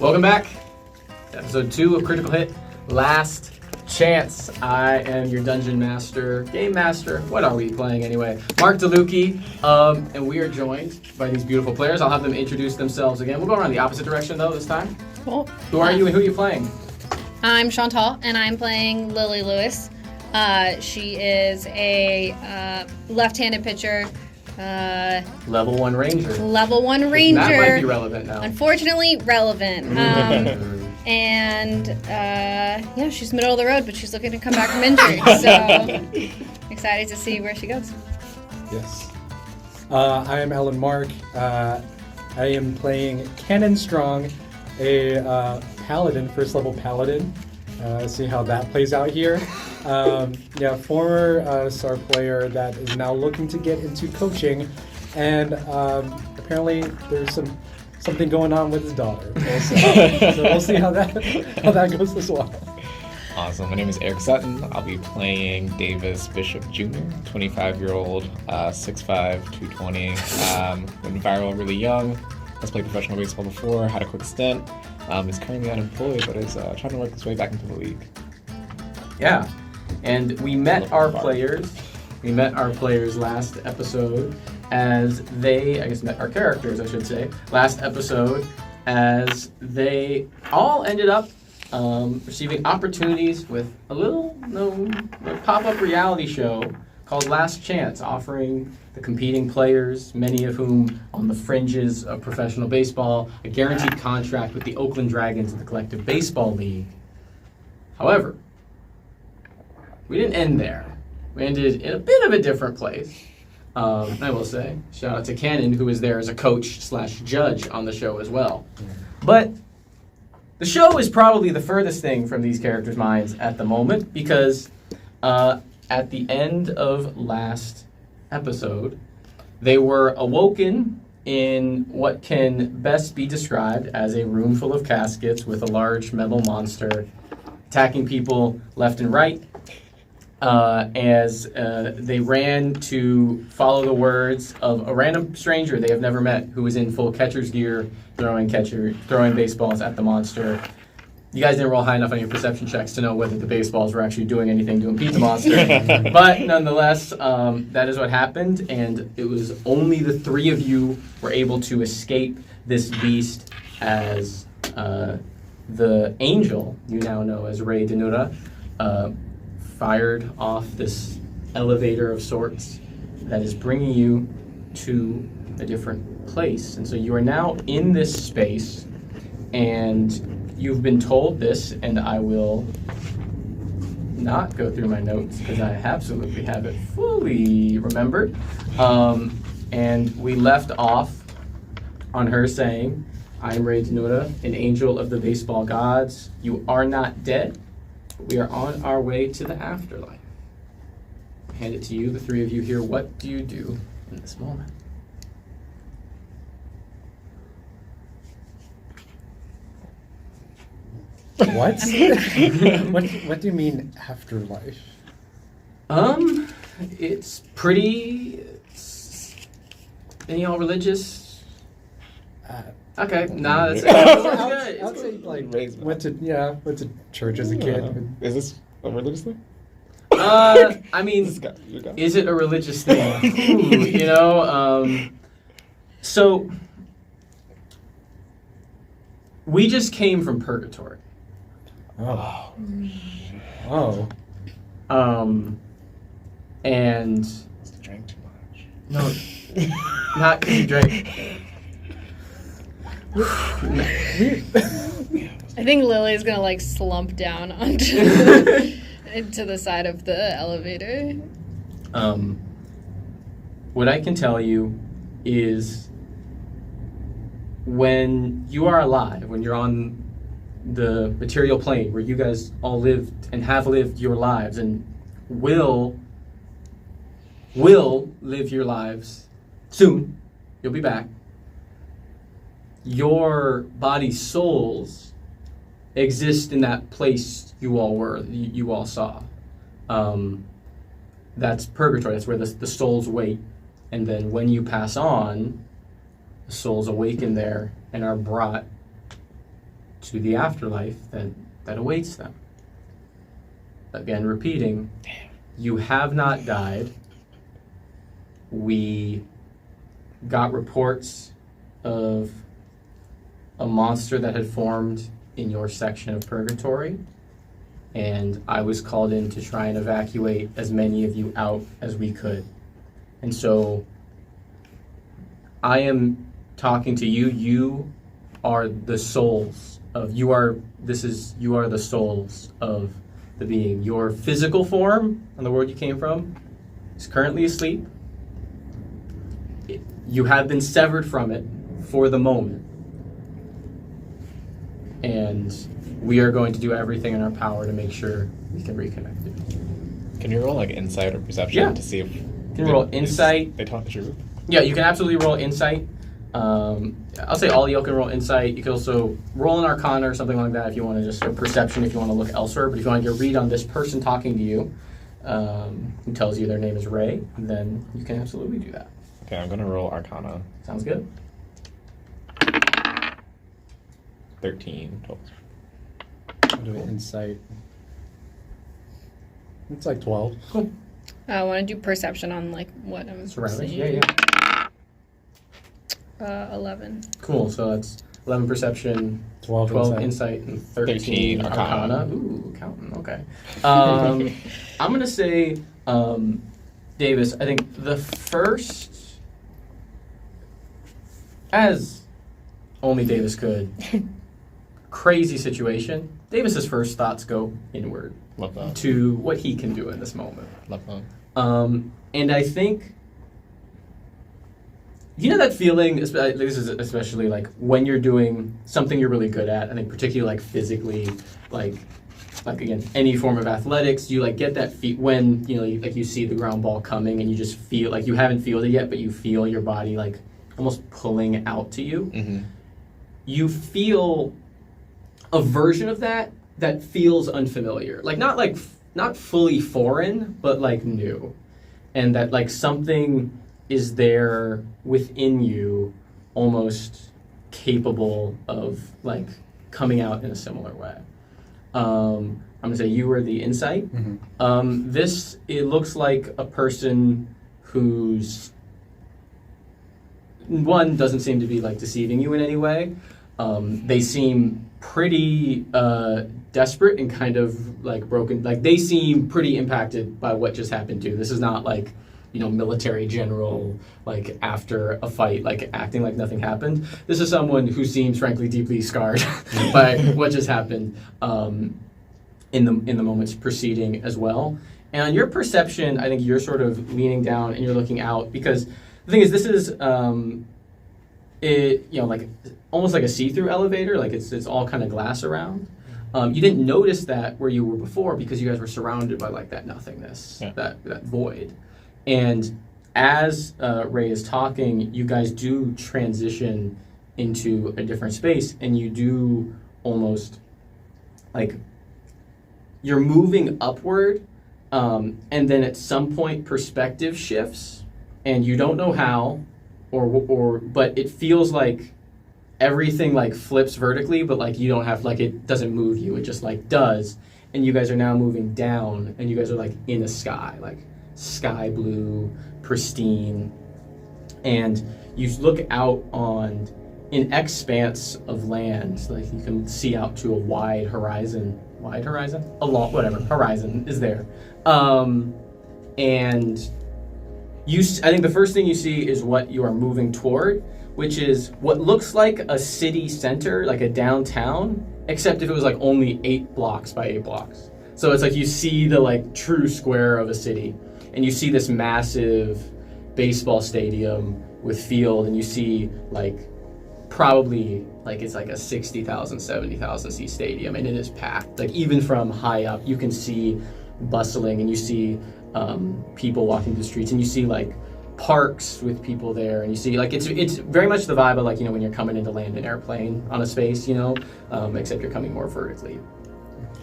Welcome back to episode 2 of Critical Hit, Last Chance. I am your Dungeon Master, Game Master. What are we playing anyway? Mark DeLucchi, and we are joined by these beautiful players. I'll have them introduce themselves again. We'll go around the opposite direction though this time. Cool. Who are you and who are you playing? I'm Chantal, and I'm playing Lily Lewis. She is a left-handed pitcher. Level 1 Ranger. Level 1 Ranger. That might be relevant now. Unfortunately, relevant. And she's middle of the road, but she's looking to come back from injury. So excited to see where she goes. Yes. I am Alan Mark. I am playing Cannon Strong, a paladin, first level paladin. See how that plays out here. Former SAR player that is now looking to get into coaching, and apparently there's something going on with his daughter. So we'll see how that goes as well. Awesome. My name is Eric Sutton. I'll be playing Davis Bishop Jr., 25-year-old, 6'5", 220. Went viral really young. Has played professional baseball before, had a quick stint. Is currently unemployed, but is trying to work his way back into the league. Yeah, and we met our players. We met our players last episode as met our characters, I should say, last episode as they all ended up receiving opportunities with a little known pop-up reality show called Last Chance, offering the competing players, many of whom on the fringes of professional baseball, a guaranteed contract with the Oakland Dragons and the Collective Baseball League. However, we didn't end there. We ended in a bit of a different place. I will say, shout out to Cannon, who was there as a coach/judge on the show as well. But the show is probably the furthest thing from these characters' minds at the moment, because at the end of last episode, they were awoken in what can best be described as a room full of caskets with a large metal monster attacking people left and right as they ran to follow the words of a random stranger they have never met who was in full catcher's gear throwing baseballs at the monster. You guys didn't roll high enough on your perception checks to know whether the baseballs were actually doing anything to impede the monster. But nonetheless, that is what happened, and it was only the three of you were able to escape this beast as the angel, you now know as Ray Denura, fired off this elevator of sorts that is bringing you to a different place. And so you are now in this space, and you've been told this, and I will not go through my notes because I absolutely have it fully remembered. And we left off on her saying, I am Ray Denura, an angel of the baseball gods. You are not dead. We are on our way to the afterlife. I hand it to you, the three of you here. What do you do in this moment? What? What do you mean afterlife? It's pretty. Any all religious? Okay, that's good. I'll say went to church as a kid. Is this a religious thing? I mean, is it a religious thing? Ooh, so we just came from purgatory. Oh. And Drank too much. no, not because you drank. I think Lily's gonna slump down onto into the side of the elevator. What I can tell you is when you are alive, when you're on the material plane where you guys all lived and have lived your lives and will live your lives soon, you'll be back. Your body's souls exist in that place you all were, you all saw. That's purgatory. That's where the souls wait. And then when you pass on, the souls awaken there and are brought to the afterlife that awaits them. Again, repeating, you have not died. We got reports of a monster that had formed in your section of Purgatory, and I was called in to try and evacuate as many of you out as we could. And so I am talking to you. You are the souls of you are the souls of the being. Your physical form and the world you came from is currently asleep. You have been severed from it for the moment. And we are going to do everything in our power to make sure we can reconnect it. Can you roll like insight or perception to see if you can roll insight. They talk the truth? Yeah, you can absolutely roll insight. I'll say all y'all can roll insight. You can also roll an arcana or something like that if you want to just, or perception if you want to look elsewhere. But if you want to get a read on this person talking to you, who tells you their name is Ray, then you can absolutely do that. Okay, I'm going to roll arcana. Sounds good. 13 total. I'll do insight. It's like 12. Cool. I want to do perception on like what I'm Surroundings. seeing. Yeah. 11. Cool. So that's 11 perception, 12 insight, and 13 arcana. arcana. Ooh, counting. Okay. I'm gonna say, Davis. I think the first, as only Davis could, crazy situation. Davis's first thoughts go inward Love that. to what he can do in this moment. Love that. And I think, you know that feeling, this is especially like when you're doing something you're really good at, I think particularly like physically, like again, any form of athletics, you like get that when, you know, like you see the ground ball coming and you just feel, like you haven't felt it yet, but you feel your body like almost pulling out to you. Mm-hmm. You feel a version of that feels unfamiliar. Like not fully foreign, but like new. And that like something is there within you almost capable of like coming out in a similar way. I'm gonna say you were the insight. Mm-hmm. It looks like a person who's one doesn't seem to be like deceiving you in any way. They seem pretty desperate and kind of like broken. Like they seem pretty impacted by what just happened too. This is not like, you know, military general, like after a fight, like acting like nothing happened. This is someone who seems frankly deeply scarred by what just happened in the moments preceding as well. And on your perception, I think you're sort of leaning down and you're looking out, because the thing is, this is like almost like a see-through elevator. Like it's all kind of glass around. You didn't notice that where you were before because you guys were surrounded by like that nothingness, that void. And as Ray is talking, you guys do transition into a different space, and you do almost like you're moving upward, and then at some point perspective shifts, and you don't know how, but it feels like everything like flips vertically, but like you don't have, like it doesn't move you, it just like does, and you guys are now moving down, and you guys are like in a sky, like sky blue, pristine, and you look out on an expanse of land, like you can see out to a wide horizon, a long, whatever, horizon is there, and I think the first thing you see is what you are moving toward, which is what looks like a city center, like a downtown, except if it was like only 8 blocks by 8 blocks. So it's like you see the like true square of a city, and you see this massive baseball stadium with field, and you see like probably like it's like a 60,000, 70,000 seat stadium, and it is packed. Like even from high up, you can see bustling, and you see people walking through the streets, and you see like parks with people there, and you see like it's very much the vibe of like, you know, when you're coming in to land an airplane on a space, you know, except you're coming more vertically.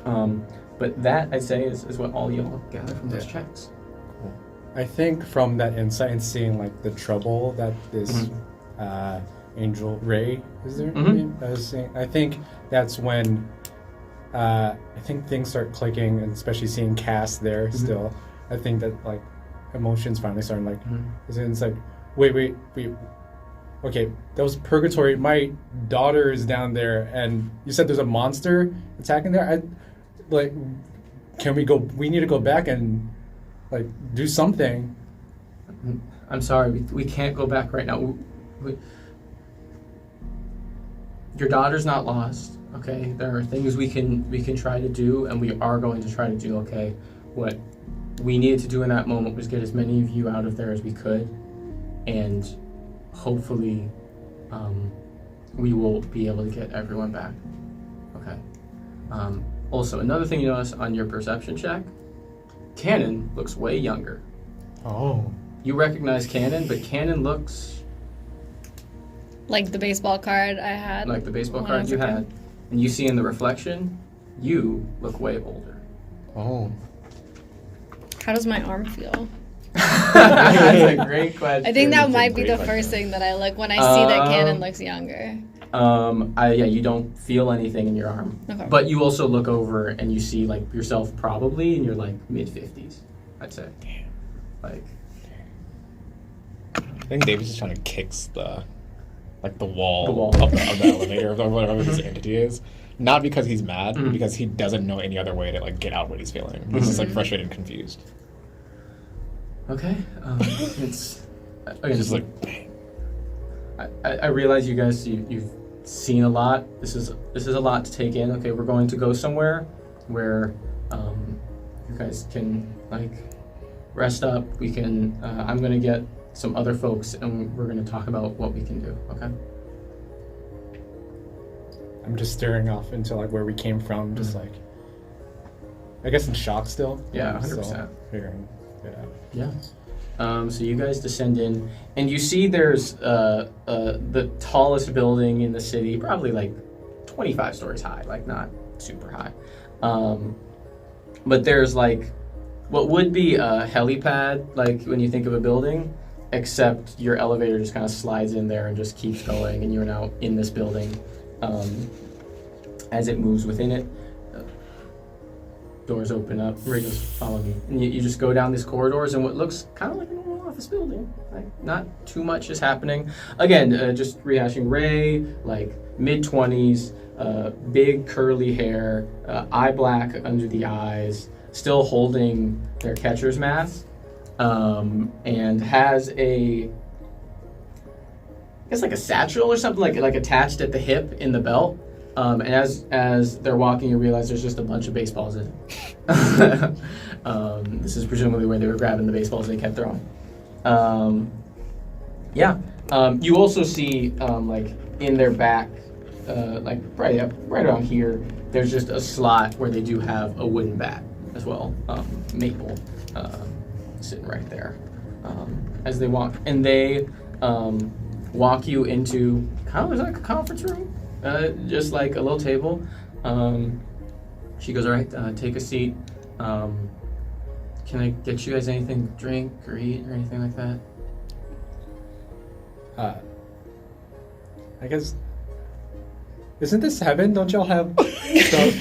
But that, I'd say, is what all y'all gather from those checks. I think from that insight and seeing like the trouble that this Angel Ray, is there? Mhm. I think that's when I think things start clicking, and especially seeing Cass there still. I think that like emotions finally starting like it's like wait. Okay, that was purgatory. My daughter is down there, and you said there's a monster attacking there. Can we go? We need to go back and like do something. I'm sorry, we can't go back right now. Your daughter's not lost, okay? There are things we can try to do, and we are going to try to do, okay? What we needed to do in that moment was get as many of you out of there as we could, and hopefully we will be able to get everyone back, okay? Also, another thing you notice on your perception check, Cannon looks way younger. Oh. You recognize Cannon, but Cannon looks Like the baseball card I had. like the baseball when I card was you a kid. had. And you see in the reflection, you look way older. Oh. How does my arm feel? That's a great question. I think that That's a might be great the question. first thing that I look when I see that Cannon Um, looks younger. You don't feel anything in your arm. Okay. But you also look over and you see like yourself probably in your like mid-50s, I'd say. Like I think Davis is trying to kick the wall, The wall. Of the elevator or whatever his entity is. Not because he's mad, but because he doesn't know any other way to like get out what he's feeling. He's just like frustrated and confused. okay. It's again, He's just like, I realize you guys you've seen a lot. This is a lot to take in. Okay, we're going to go somewhere where you guys can like rest up. We can. I'm gonna get some other folks, and we're gonna talk about what we can do. Okay. I'm just staring off into like where we came from, just like I guess in shock still. Yeah, Still 100%. Figuring it out. Yeah. So you guys descend in, and you see there's the tallest building in the city, probably like 25 stories high, like not super high. But there's like what would be a helipad, like when you think of a building, except your elevator just kind of slides in there and just keeps going, and you're now in this building. As it moves within it, doors open up. Ray goes, follow me. And you just go down these corridors in what looks kind of like a normal office building. Like, not too much is happening. Again, just rehashing Ray, like mid-20s, big curly hair, eye black under the eyes, still holding their catcher's mask, and has I guess like a satchel or something like attached at the hip in the belt. And as they're walking, you realize there's just a bunch of baseballs in it. This is presumably where they were grabbing the baseballs they kept throwing. You also see like in their back, like right around here, there's just a slot where they do have a wooden bat as well, maple, sitting right there. As they walk, and they walk you into kind of like a conference room. Just like a little table. She goes, all right, take a seat. Can I get you guys anything to drink or eat or anything like that? I guess. Isn't this heaven? Don't y'all have stuff?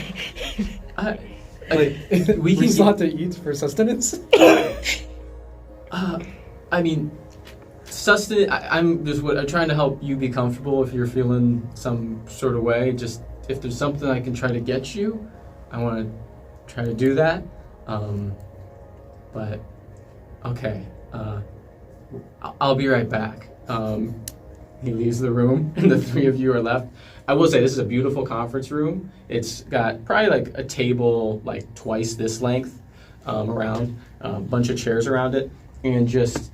We can still have to eat for sustenance. I mean, sustenance. I'm trying to help you be comfortable if you're feeling some sort of way. Just if there's something I can try to get you, I want to try to do that. But okay, I'll be right back. He leaves the room, and the three of you are left. I will say this is a beautiful conference room. It's got probably like a table like twice this length around, a bunch of chairs around it, and just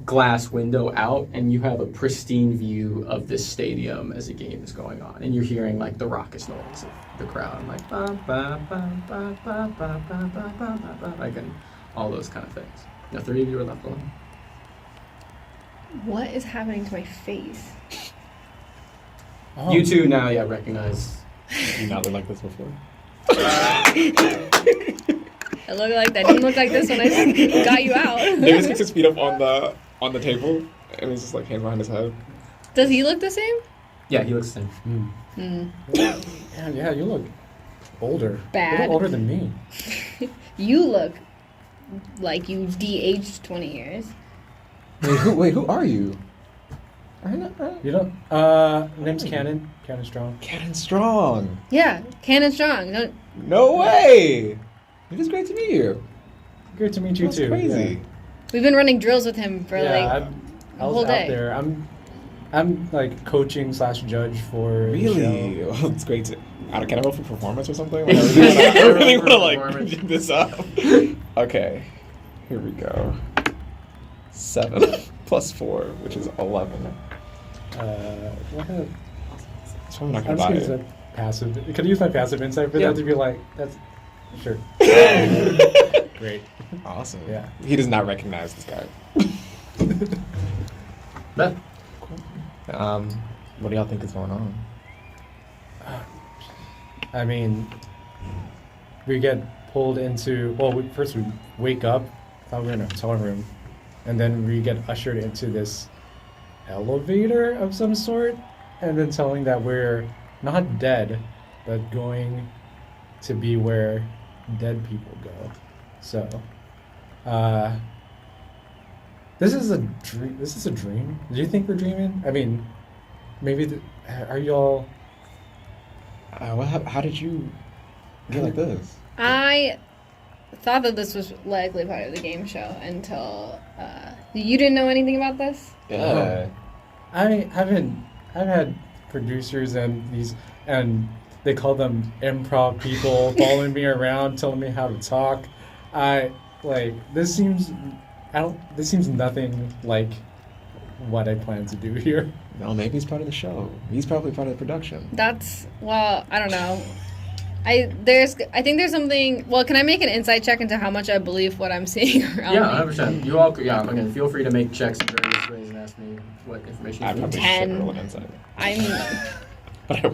glass window out, and you have a pristine view of this stadium as a game is going on, and you're hearing like the raucous noise of the crowd, like ba ba ba ba ba ba ba ba ba ba, like and all those kind of things. The three of you are left alone. What is happening to my face? Oh. You two now, recognize. you not look like this before. I look like that. Didn't look like this when I got you out. Davis kicks his feet up on the table, and he's just like hands behind his head. Does he look the same? Yeah, he looks the same. Yeah, you look older. You Bad. look older than me. You look like you de-aged 20 years. Wait, who are you? You don't. Name's Cannon. Cannon Strong. Cannon Strong. Yeah, Cannon Strong. Don't, No way. It is great to meet you. Great to meet you That's too. crazy. we've been running drills with him for I a was whole out day. there. I'm like coaching / judge for the Really? show. Well, it's great to. Can I vote for performance or something? Like, I really want to like Performance. dig this up. Okay, here we go. 7 plus 4, which is 11. What kind of- So I'm not I'm gonna just buy gonna it. use a passive. Could I use my passive insight for Yeah. that to be like that's sure. Great. Awesome. Yeah. He does not recognize this guy. Beth? What do y'all think is going on? I mean, we get pulled into. Well, first we wake up. Thought we were in a hotel room, and then we get ushered into this elevator of some sort, and then telling that we're not dead, but going to be where dead people go. So, this is a dream. This is a dream. Do you think we're dreaming? I mean, maybe. Are y'all? How did you get like this? I thought that this was likely part of the game show until you didn't know anything about this. Yeah. I've had producers and they call them improv people following me around, telling me how to talk. This seems nothing like what I plan to do here. No, maybe he's part of the show. He's probably part of the production. Well, I don't know. I think there's something. Well, can I make an insight check into how much I believe what I'm seeing around Yeah, me? 100%. You all, again, feel free to make checks in various ways and ask me what information I you need. probably 10. should roll an insight, I'm. but I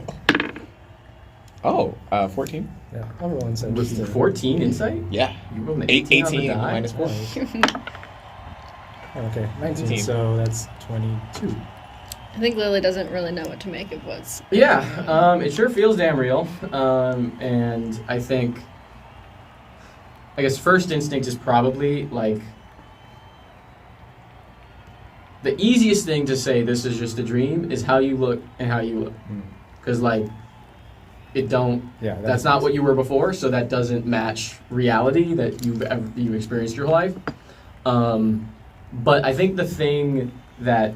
will. 14. Yeah, I'll roll inside. just to- With 14 insight? Yeah. You rolled an 18 18 on the die? minus 4. Okay, 19. 19. So that's 22. I think Lily doesn't really know what to make of what's. Yeah, it sure feels damn real. And I guess first instinct is probably like the easiest thing to say this is just a dream is how you look and how you look. Because Yeah, that's not what you were before, so that doesn't match reality that you've experienced your life. But I think the thing that,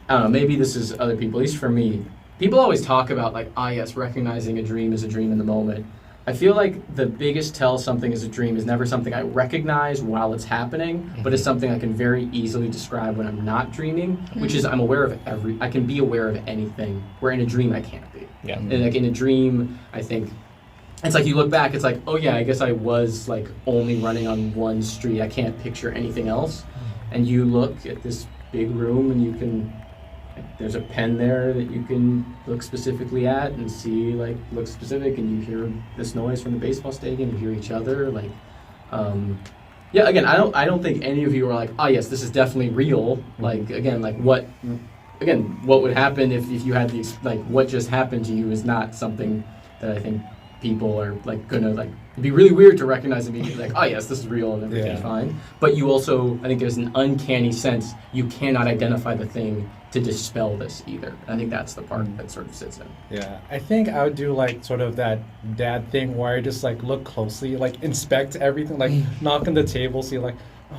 I don't know, maybe this is other people, at least for me, people always talk about yes, recognizing a dream is a dream in the moment. I feel like the biggest tell something is a dream is never something I recognize while it's happening, but it's something I can very easily describe when I'm not dreaming, which is I can be aware of anything, where in a dream I can't be. Yeah. And in a dream, I think, it's like you look back, it's like, oh yeah, I guess I was only running on one street. I can't picture anything else. And you look at this big room and you can, there's a pen there that you can look specifically at and see, look specific, and you hear this noise from the baseball stadium, you hear each other, yeah, again, I don't think any of you are oh yes, this is definitely real. What would happen if you had these, what just happened to you is not something that I think people are gonna it'd be really weird to recognize immediately oh yes, this is real and everything's fine. But you also, I think there's an uncanny sense you cannot identify the thing to dispel this either. I think that's the part that sort of sits in. Yeah, I think I would do sort of that dad thing where I just look closely, inspect everything, knock on the table, see oh,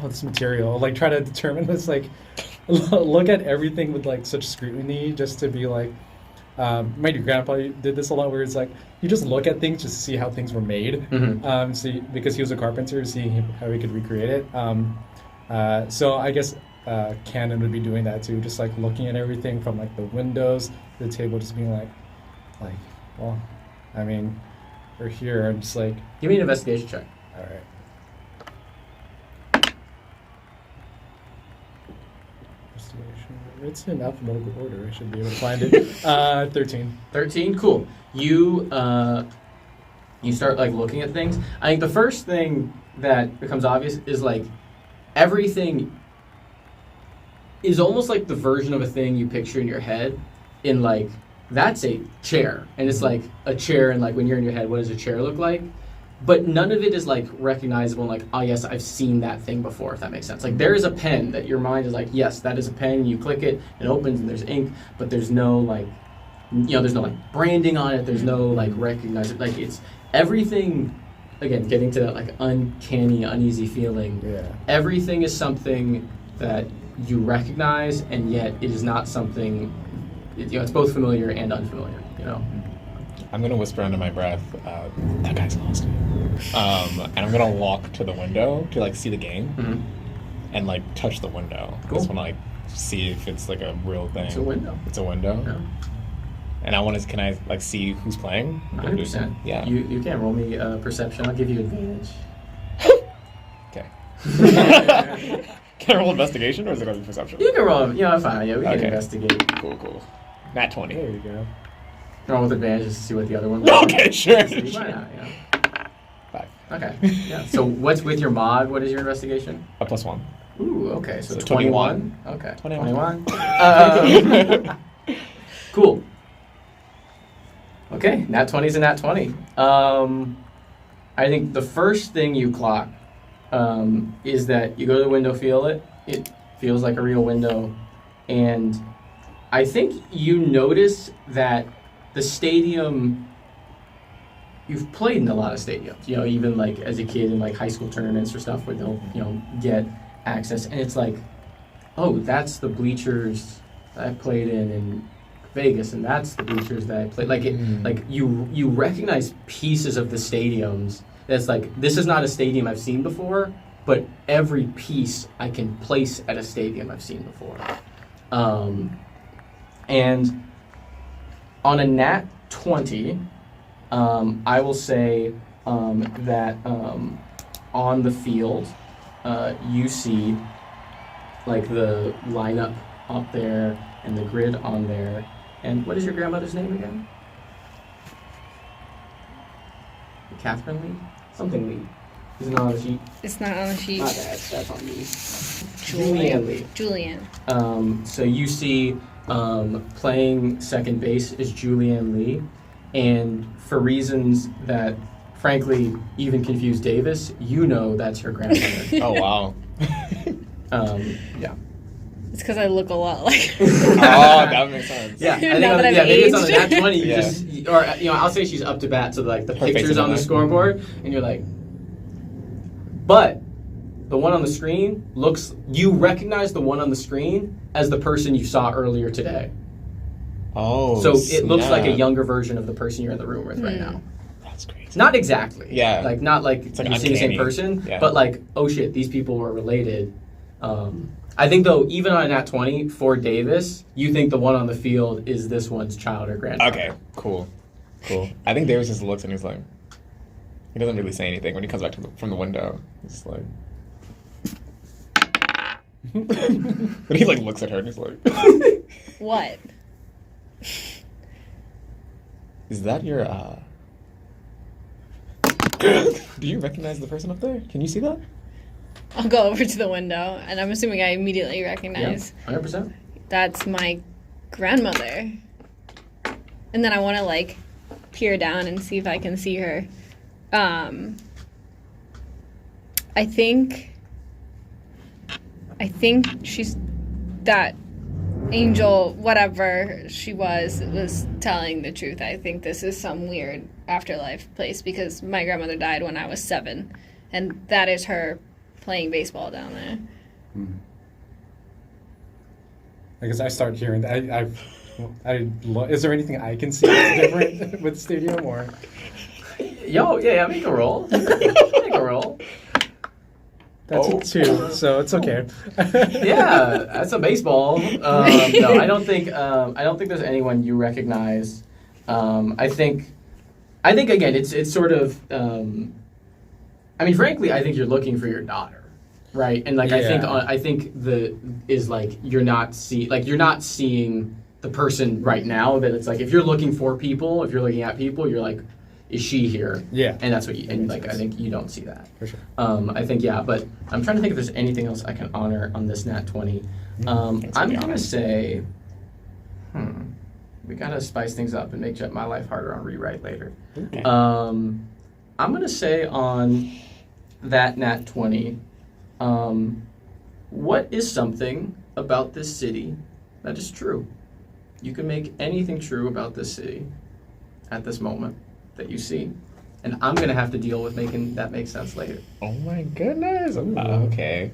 this material, try to determine this, look at everything with such scrutiny, just to be my grandpa did this a lot, where it's you just look at things just to see how things were made. See, because he was a carpenter, seeing how he could recreate it. So I guess Cannon would be doing that too, just looking at everything from the windows to the table, just being well, I mean, we're here. I'm just Give me an investigation check. all right. It's in alphabetical order. I should be able to find it. 13. 13, cool. You start looking at things. I think the first thing that becomes obvious is everything is almost like the version of a thing you picture in your head in like, that's a chair. And it's like a chair, and like when you're in your head, what does a chair look like? But none of it is like recognizable, like, oh yes, I've seen that thing before, if that makes sense. Like there is a pen that your mind is like, yes, that is a pen, you click it, it opens and there's ink, but there's no like, there's no like branding on it, there's no like recognizable, like it's everything, again, getting to that like uncanny, uneasy feeling. Yeah. Everything is something that you recognize, and yet it is not something, it's both familiar and unfamiliar, I'm gonna whisper under my breath, that guy's lost. And I'm gonna walk to the window to like see the game, Mm-hmm. and like touch the window. Cool. I just wanna like see if it's like a real thing. It's a window. It's a window. Yeah. And I want to. Can I like see who's playing? 100%. Yeah. You can roll me perception. I'll give you advantage. Okay. Can I roll investigation, or is it gonna be perception? You can roll. Fine. Yeah, we can Okay. investigate. Cool. Nat 20. There you go. Roll with advantage just to see what the other one was. Okay, sure. See, why not? Yeah. 5. Okay. Yeah. So what's with your mod? What is your investigation? A +1. Ooh. Okay. So So 21. Okay. 21. 21. Cool. Okay. Nat 20's a nat 20. I think the first thing you clock is that you go to the window, feel it. It feels like a real window, and I think you notice that the stadium, you've played in a lot of stadiums, even like as a kid in like high school tournaments or stuff where they'll, get access, and it's like, oh, that's the bleachers that I played in Vegas, and that's the bleachers that I played. Like like you recognize pieces of the stadiums. That's like, this is not a stadium I've seen before, but every piece I can place at a stadium I've seen before. And on a nat 20, I will say that on the field, you see like the lineup up there and the grid on there. And what is your grandmother's name again? Catherine Lee? Something Lee. Is it not on the sheet? It's not on the sheet. My bad, that's on me. Julianne Lee. Julian. So you see playing second base is Julianne Lee, and for reasons that frankly even confuse Davis, that's her grandmother. Oh wow. Yeah. It's because I look a lot like her. Oh, that makes sense. Yeah, I think Now that I've maybe it's on the aged. nat 20. You Yeah. just, or I'll say she's up to bat, so like the Her face pictures is on on the there. scoreboard, and you're like, but the one on the screen you recognize the one on the screen as the person you saw earlier today. Oh. So it looks like a snap. younger version of the person you're in the room with right now. That's crazy. Not exactly. Yeah. Like not like like you see the same uncanny. person, Yeah. but like, oh shit, these people were related. I think though, even on a nat 20 for Davis, you think the one on the field is this one's child or grandchild. Okay. Cool. I think Davis just looks and he's like, he doesn't really say anything when he comes back from the window. He's just like. But he like looks at her and he's like, What? "Is that your Do you recognize the person up there? Can you see that?" I'll go over to the window, and I'm assuming I immediately Yeah, recognize 100%. that's my grandmother. And then I want to like peer down and see if I can see her. I think she's that angel, whatever she was telling the truth. I think this is some weird afterlife place because my grandmother died when I was 7, and that is her playing baseball down there. I guess I start hearing that. Is there anything I can see that's different with the stadium, or? Yeah, make a roll. Make a roll. That's Oh. a 2, so it's okay. Yeah, that's a baseball. No, I don't think there's anyone you recognize. I think again, it's sort of. Frankly, I think you're looking for your daughter, right? And like, Yeah. I think you're not seeing the person right now. That it's like if you're looking at people, you're like, is she here? Yeah. And that's what you, and Makes like, sense. I think you don't see that. For sure. I think, yeah, but I'm trying to think if there's anything else I can honor on this Nat 20. Thanks for I'm being going to honest. say, we got to spice things up and make my life harder on rewrite later. Okay. I'm going to say on that Nat 20, what is something about this city that is true? You can make anything true about this city at this moment that you see. And I'm going to have to deal with making that make sense later. Oh my goodness. Okay.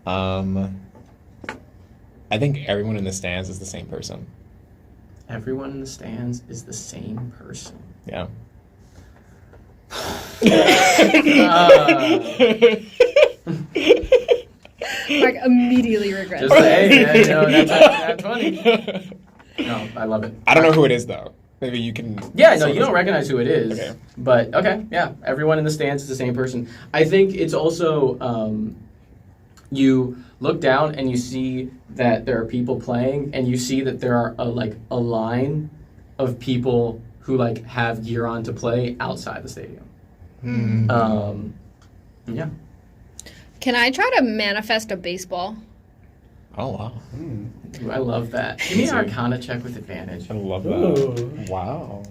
I think everyone in the stands is the same person. Everyone in the stands is the same person. Yeah. Mark immediately regrets Just it. say, hey, man, you know, that's 20. No, I love it. I don't know who it is though. Maybe you can. Yeah, no, you don't recognize who it is. Okay. But, okay, yeah, everyone in the stands is the same person. I think it's also, you look down and you see that there are people playing, and you see that there are, a line of people who, have gear on to play outside the stadium. Yeah. Can I try to manifest a baseball? Oh wow. Ooh, I love that. Give me an Arcana check with advantage. I love that. Ooh. Wow.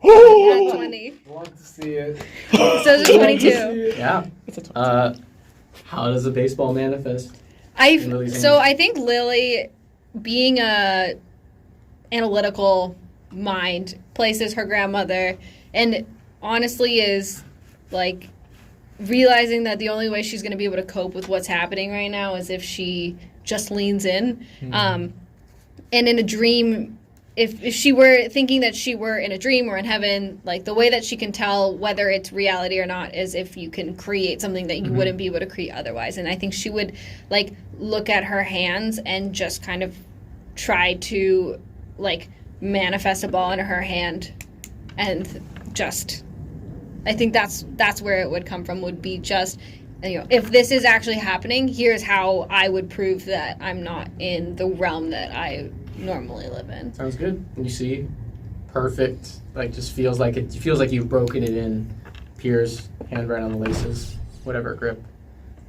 Nat 20. Love to see it. So it's a 22. Yeah. It's a 20. How does a baseball manifest? So I think Lily, being a analytical mind, places her grandmother, and honestly is realizing that the only way she's going to be able to cope with what's happening right now is if she just leans in. And in a dream, if she were thinking that she were in a dream or in heaven, the way that she can tell whether it's reality or not is if you can create something that you wouldn't be able to create otherwise. And I think she would look at her hands and just kind of try to manifest a ball in her hand, and just I think that's where it would come from, would be just, if this is actually happening, here's how I would prove that I'm not in the realm that I normally live in. Sounds good. You see, perfect. Just feels like you've broken it in. Pierce, hand right on the laces, whatever grip,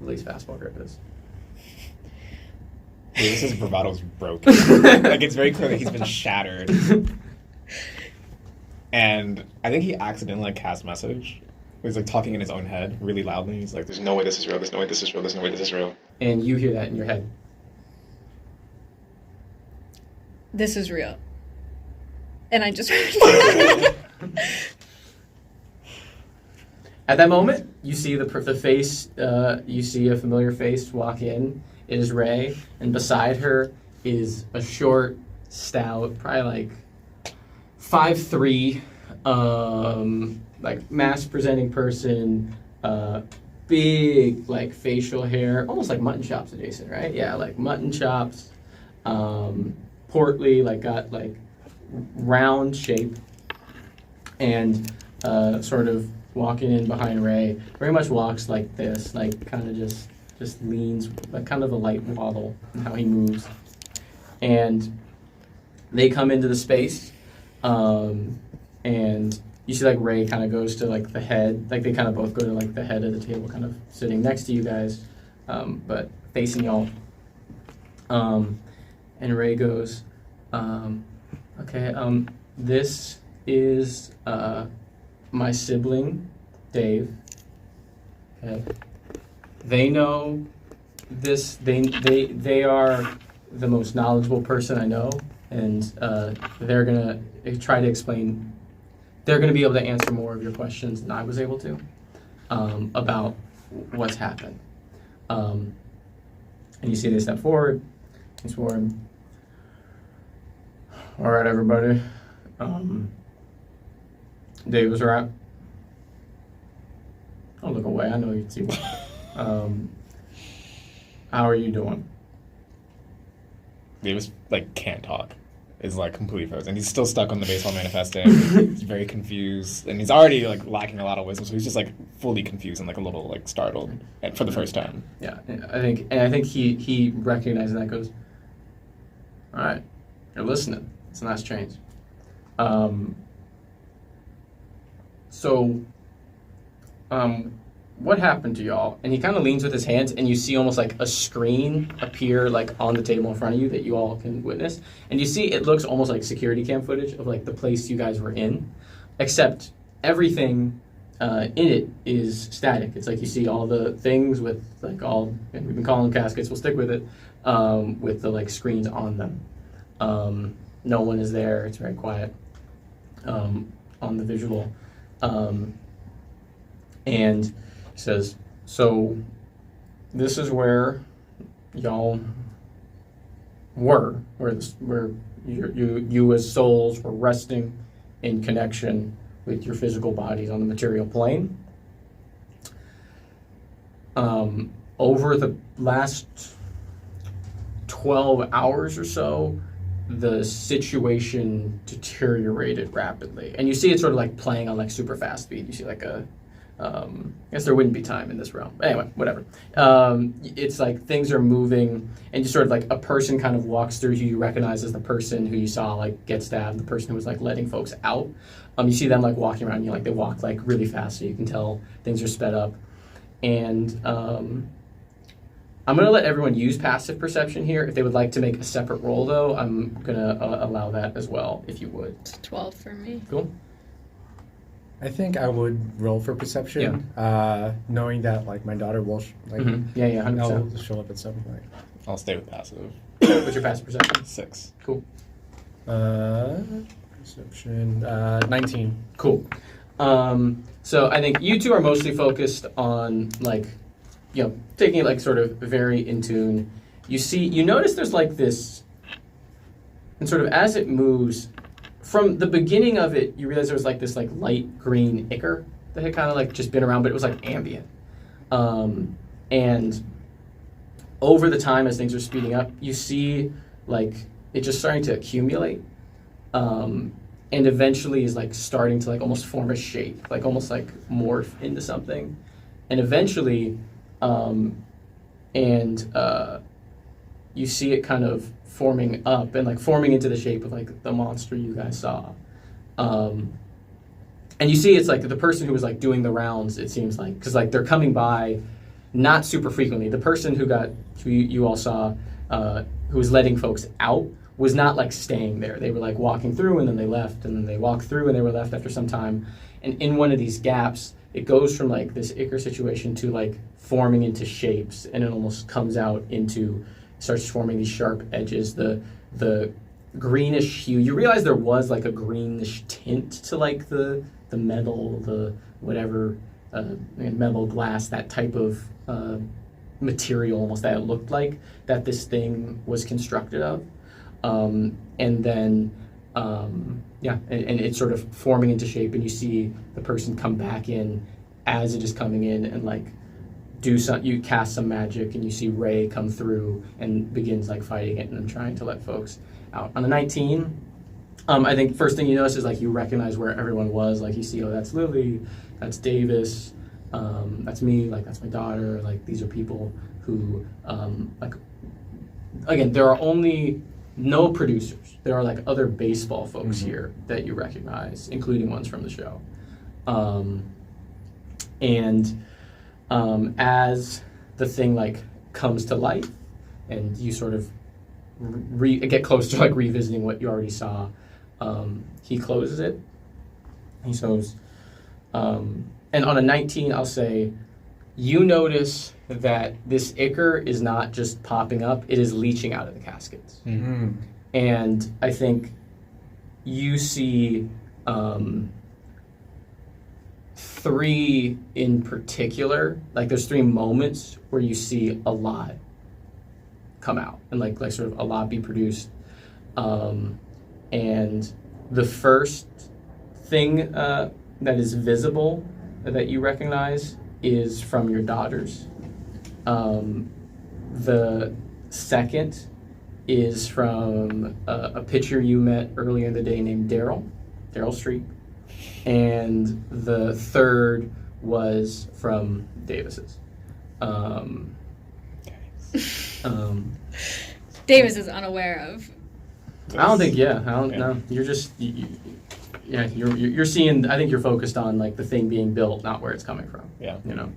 Lily's fastball grip is. Davis's bravado's broken. It's very clear that he's been shattered. And I think he accidentally cast message. He's talking in his own head really loudly. He's like, "There's no way this is real. There's no way this is real. There's no way this is real." And you hear that in your head. This is real. And I just At that moment, you see the face. You see a familiar face walk in. It is Ray, and beside her is a short, stout, probably 5'3", mass presenting person, big facial hair, almost like mutton chops adjacent, right? Yeah, mutton chops, portly, got round shape, and sort of walking in behind Ray, very much walks like this, kind of just leans, kind of a light waddle in how he moves, and they come into the space. And you see Ray kind of goes to the head, they kind of both go to the head of the table, kind of sitting next to you guys, but facing y'all. And Ray goes, okay, this is my sibling, Dave. Okay. They know this. They are the most knowledgeable person I know, and they're gonna try to explain. They're gonna be able to answer more of your questions than I was able to about what's happened. And you see they step forward. He's forward. All right, everybody. Dave was right. Don't look away. I know you see. How are you doing? Davis can't talk. Is completely frozen. He's still stuck on the baseball manifesting. He's very confused, and he's already lacking a lot of wisdom. So he's just fully confused and a little startled for the first time. Yeah, I think he recognizes that, goes, all right, you're listening. It's a nice change. So, what happened to y'all? And he kind of leans with his hands, and you see almost like a screen appear like on the table in front of you that you all can witness. And you see it looks almost like security cam footage of like the place you guys were in, except everything in it is static. It's like you see all the things with like all, and we've been calling them caskets, we'll stick with it, with the like screens on them. No one is there, it's very quiet on the visual. And he says, so this is where y'all were, where you as souls were resting in connection with your physical bodies on the material plane. Over the last 12 hours or so, the situation deteriorated rapidly. And you see it sort of like playing on like super fast speed. You see like I guess there wouldn't be time in this realm. Anyway, whatever. It's like things are moving, and you sort of like a person kind of walks through who you recognize as the person who you saw like get stabbed, the person who was like letting folks out. You see them like walking around you, like they walk like really fast, so you can tell things are sped up. And I'm going to let everyone use passive perception here. If they would like to make a separate roll, though, I'm going to allow that as well, if you would. It's 12 for me. Cool. I think I would roll for perception, knowing that like my daughter will Yeah, 100%. I'll show up at some point. I'll stay with passive. What's your passive perception? 6. Cool. Perception 19. Cool. So I think you two are mostly focused on like, taking it like sort of very in tune. You notice there's like this, and sort of as it moves, from the beginning of it, you realize there was like this like light green ichor that had kind of like just been around, but it was like ambient. And over the time as things are speeding up, you see like it just starting to accumulate. And eventually is like starting to like almost form a shape, like almost like morph into something. And eventually, you see it kind of forming up and like forming into the shape of like the monster you guys saw. And you see it's like the person who was like doing the rounds, it seems like, because like they're coming by not super frequently. The person who you all saw, who was letting folks out, was not like staying there. They were like walking through and then they left, and then they walked through and they were left after some time. And in one of these gaps, it goes from like this ichor situation to like forming into shapes, and it almost comes out into, starts forming these sharp edges, the greenish hue. You realize there was like a greenish tint to like the metal, the whatever, metal, glass, that type of material almost that it looked like that this thing was constructed of. And it's sort of forming into shape, and you see the person come back in as it is coming in and like you cast some magic, and you see Ray come through and begins like fighting it and trying to let folks out. On the 19, I think first thing you notice is like you recognize where everyone was. Like you see, oh, that's Lily, that's Davis, that's me, like that's my daughter. Like these are people who, like, again, there are only no producers. There are like other baseball folks here that you recognize, including ones from the show. As the thing like comes to life, and you sort of get close to like revisiting what you already saw, he closes it. He says, and on a 19, I'll say, you notice that this ichor is not just popping up, it is leaching out of the caskets. Mm-hmm. And I think you see 3 in particular, like there's 3 moments where you see a lot come out and like sort of a lot be produced. And the first thing that is visible that you recognize is from your daughters. The second is from a pitcher you met earlier in the day named Daryl Street. And the third was from Davis's. Davis is unaware of. I don't think, I don't know. You're just, yeah, you're seeing. I think you're focused on like the thing being built, not where it's coming from. Yeah. You know,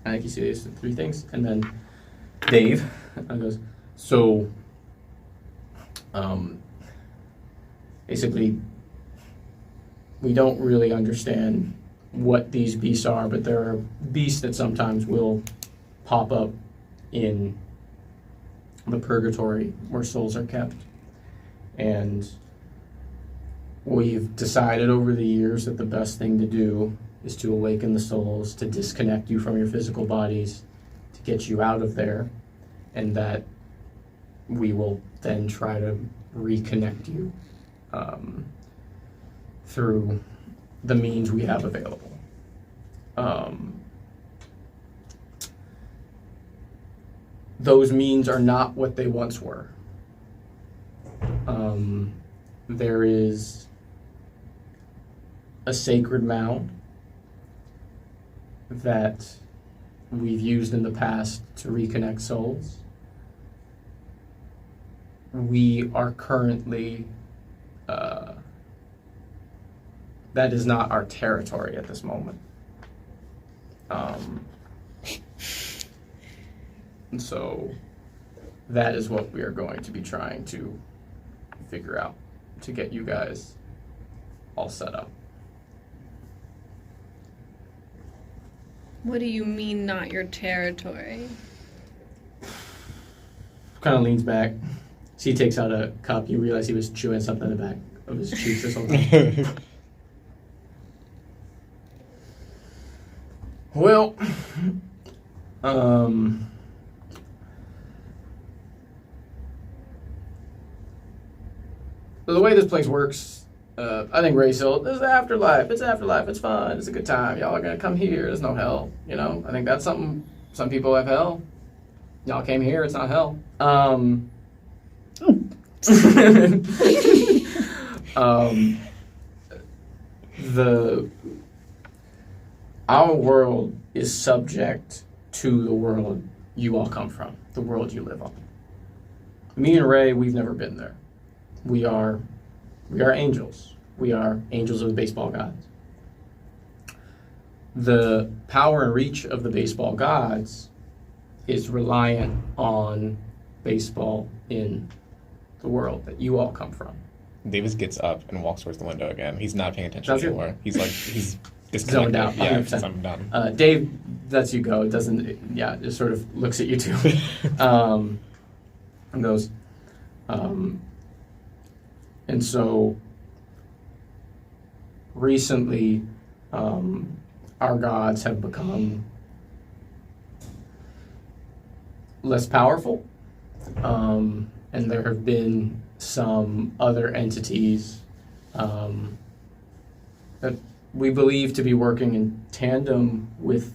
I think you see these three things, and then Dave goes, so, basically, we don't really understand what these beasts are, but there are beasts that sometimes will pop up in the purgatory where souls are kept. And we've decided over the years that the best thing to do is to awaken the souls, to disconnect you from your physical bodies, to get you out of there, and that we will then try to reconnect you through the means we have available. Those means are not what they once were. There is a sacred mound that we've used in the past to reconnect souls. We are currently, that is not our territory at this moment. And so that is what we are going to be trying to figure out to get you guys all set up. What do you mean, not your territory? Kind of leans back. So he takes out a cup. You realize he was chewing something in the back of his cheeks or something. Well, the way this place works, I think Ray Hill, this is the afterlife. It's afterlife. It's fun. It's a good time. Y'all are going to come here. There's no hell. You know, I think that's something. Some people have hell. Y'all came here. It's not hell. Our world is subject to the world you all come from, the world you live on. Me and Ray, we've never been there. We are angels. We are angels of the baseball gods. The power and reach of the baseball gods is reliant on baseball in the world that you all come from. Davis gets up and walks towards the window again. He's not paying attention Sounds good. anymore. He's Zoned disconnected. out, Yeah, 100%. zoned down. Dave lets you go. It doesn't, just sort of looks at you too. And goes, and so recently, our gods have become less powerful, and there have been some other entities that we believe to be working in tandem with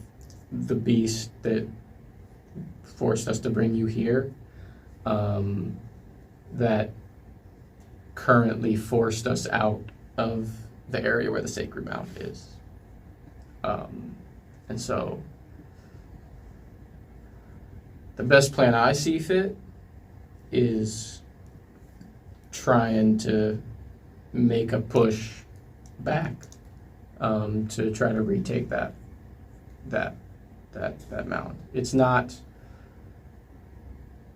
the beast that forced us to bring you here, that currently forced us out of the area where the sacred mound is. And so the best plan I see fit is trying to make a push back to try to retake that mound. It's not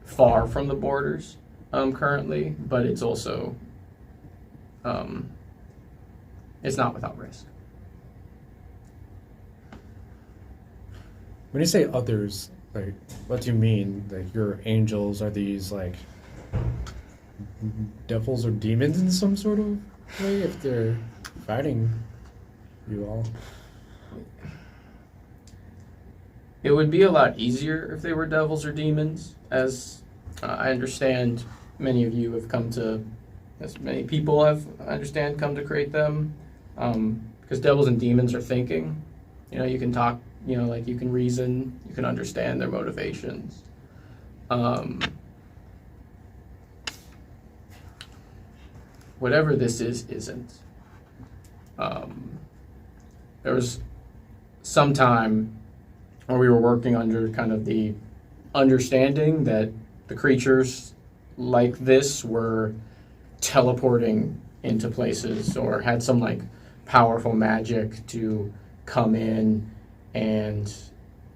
far from the borders currently, but it's also it's not without risk. When you say others, like, what do you mean? Like, your angels, are these, like, devils or demons in some sort of way if they're fighting you all? It would be a lot easier if they were devils or demons, as I understand many of you have come to, as many people have, I understand, come to create them. Because devils and demons are thinking. You know, you can talk, like you can reason, you can understand their motivations. Whatever this is, isn't. There was some time where we were working under kind of the understanding that the creatures like this were teleporting into places or had some like powerful magic to come in and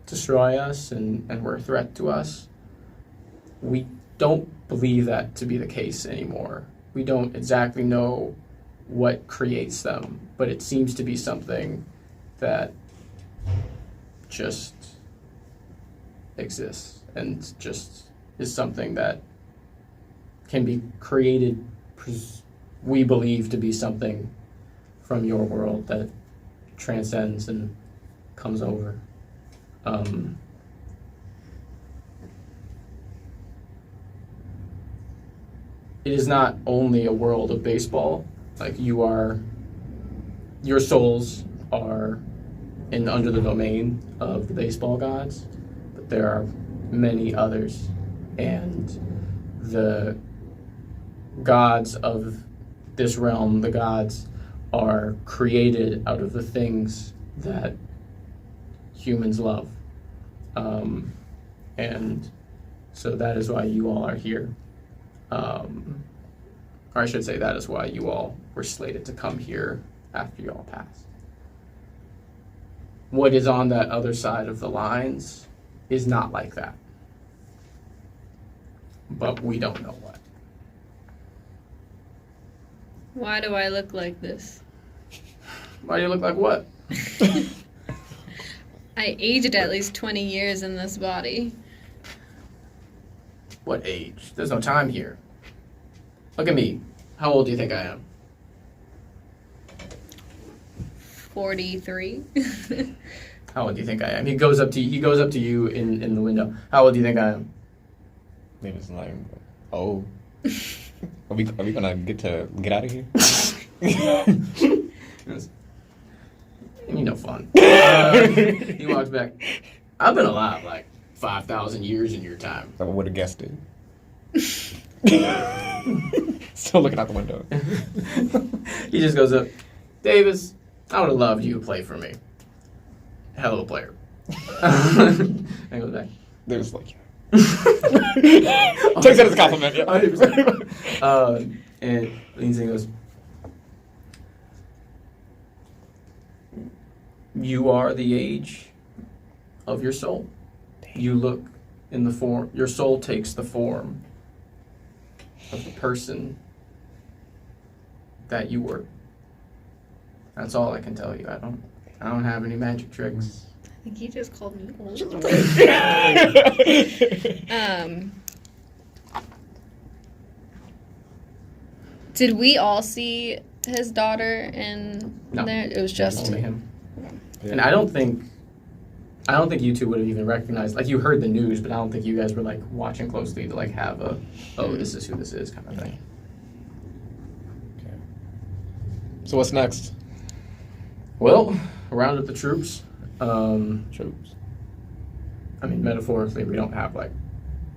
destroy us and were a threat to us. We don't believe that to be the case anymore. We don't exactly know what creates them, but it seems to be something that just exists and just is something that can be created, we believe to be something from your world that transcends and comes over. It is not only a world of baseball. Like your souls are under the domain of the baseball gods, but there are many others, and the gods of this realm, the gods, are created out of the things that humans love. And so that is why you all are here. Or I should say that is why you all were slated to come here after you all passed. What is on that other side of the lines is not like that. But we don't know what. Why do I look like this? Why do you look like what? I aged at least 20 years in this body. What age? There's no time here. Look at me. How old do you think I am? 43. How old do you think I am? He goes up to you in the window. How old do you think I am? Maybe it's like, oh. Are we gonna get out of here? Fun. He walks back. I've been alive like 5,000 years in your time. I would have guessed it. Still looking out the window. He just goes up. Davis, I would have loved you to play for me. Hell of a player. And goes back. There's like, takes that as a compliment. Yeah. 100%. And leans in and goes, you are the age of your soul. You look in the form, your soul takes the form of the person that you were. That's all I can tell you. I don't have any magic tricks. I think he just called me old. Did we all see his daughter in No. there? It was just Only him. And I don't think you two would have even recognized, like, you heard the news, but I don't think you guys were like watching closely to like have a, oh, this is who this is kind of thing. Okay. So what's next? Well, round up the troops. Troops. I mean, metaphorically, we don't have like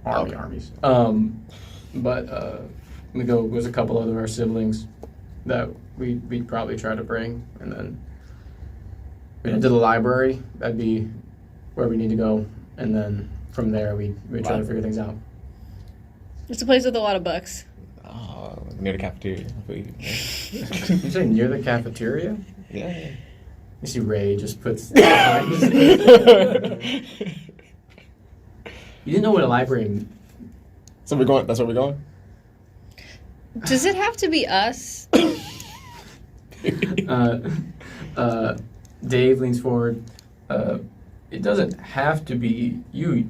armies. But we go with a couple other our siblings that we'd probably try to bring, and then we'd head to the library. That'd be where we need to go, and then from there we try to figure things out. It's a place with a lot of books. Oh, near the cafeteria. You say near the cafeteria? Yeah. You see Ray just puts. You didn't know what a library. So we're going. That's where we're going. Does it have to be us? Dave leans forward. It doesn't have to be you.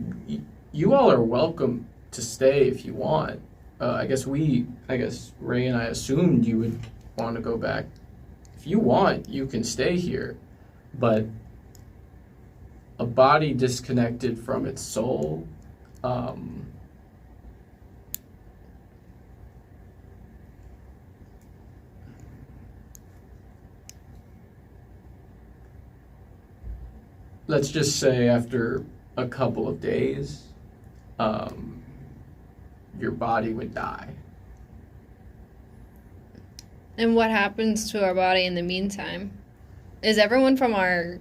You all are welcome to stay if you want. I guess Ray and I assumed you would want to go back. If you want, you can stay here. But a body disconnected from its soul, let's just say after a couple of days, your body would die. And what happens to our body in the meantime? Is everyone from our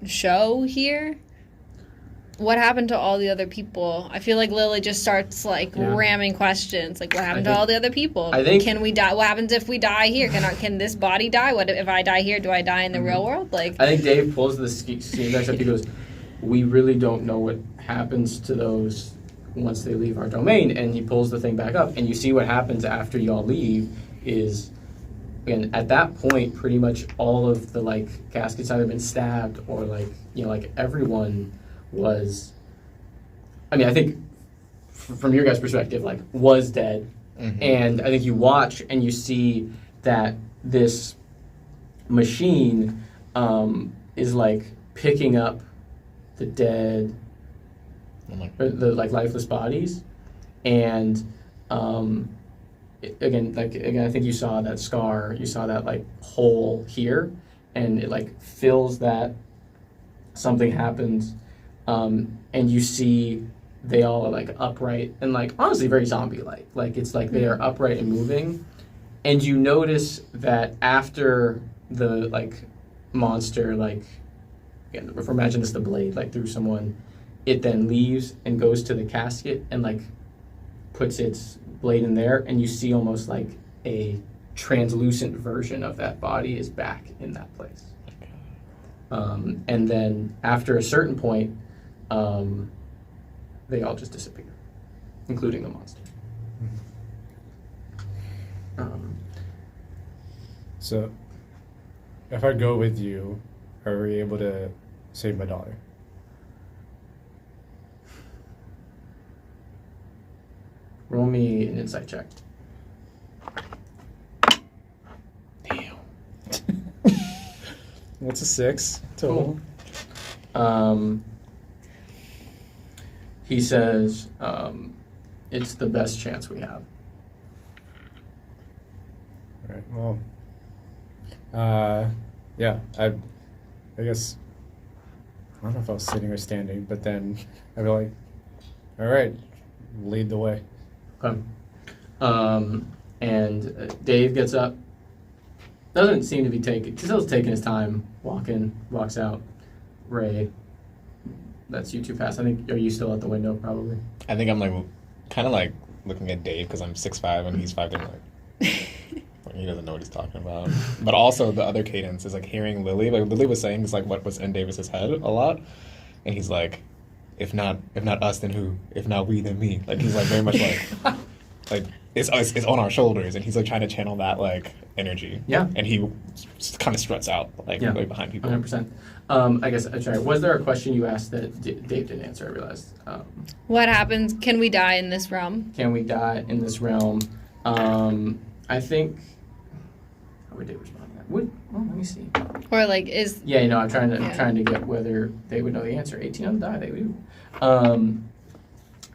show here? what happened to all the other people? I feel like Lily just starts like Yeah. ramming questions. Like, what happened to think- all the other people? I think- Can we die? What happens if we die here? Can this body die? What if I die here? Do I die in the real world? Like, I think Dave pulls the scene next up. He goes, "We really don't know what happens to those once they leave our domain." And he pulls the thing back up, and you see what happens after y'all leave is, and at that point, pretty much all of the like caskets either been stabbed or like like everyone was. I mean, I think from your guys' perspective, like was dead, and I think you watch and you see that this machine is like picking up the dead, or the like lifeless bodies, and again, I think you saw that scar, you saw that like hole here, and it like fills that. Something happens, and you see they all are like upright and like honestly very zombie-like. Like it's like they are upright and moving, and you notice that after the like monster like, again, if imagine this the blade like through someone, it then leaves and goes to the casket and like puts its blade in there, and you see almost like a translucent version of that body is back in that place. And then after a certain point, they all just disappear, including the monster. So, if I go with you, are we able to save my daughter? Roll me an insight check. Damn. What's a 6 total? He says, it's the best chance we have. All right. Well, yeah. I guess I don't know if I was sitting or standing, but then I'd be like, all right, lead the way. Okay. And Dave gets up. Doesn't seem to be still taking his time walking, walks out. Ray, that's you two past. I think, are you still at the window probably? I think I'm like kind of like looking at Dave because I'm 6'5" and he's 5'10", like he doesn't know what he's talking about. But also the other cadence is like hearing Lily. Like Lily was saying, it's like what was in Davis's head a lot, and he's like, if not us, then who? If not we, then me. Like he's like very much like it's on our shoulders, and he's like trying to channel that like energy. Yeah. And he kind of struts out like behind people. 100%. I guess, sorry, was there a question you asked that Dave didn't answer? I realized. what happens? Can we die in this realm? Can we die in this realm? I think. How would Dave respond to that? Well, let me see. Or like is Yeah, I'm trying to Yeah. trying to get whether they would know the answer. 18 on the die, they do.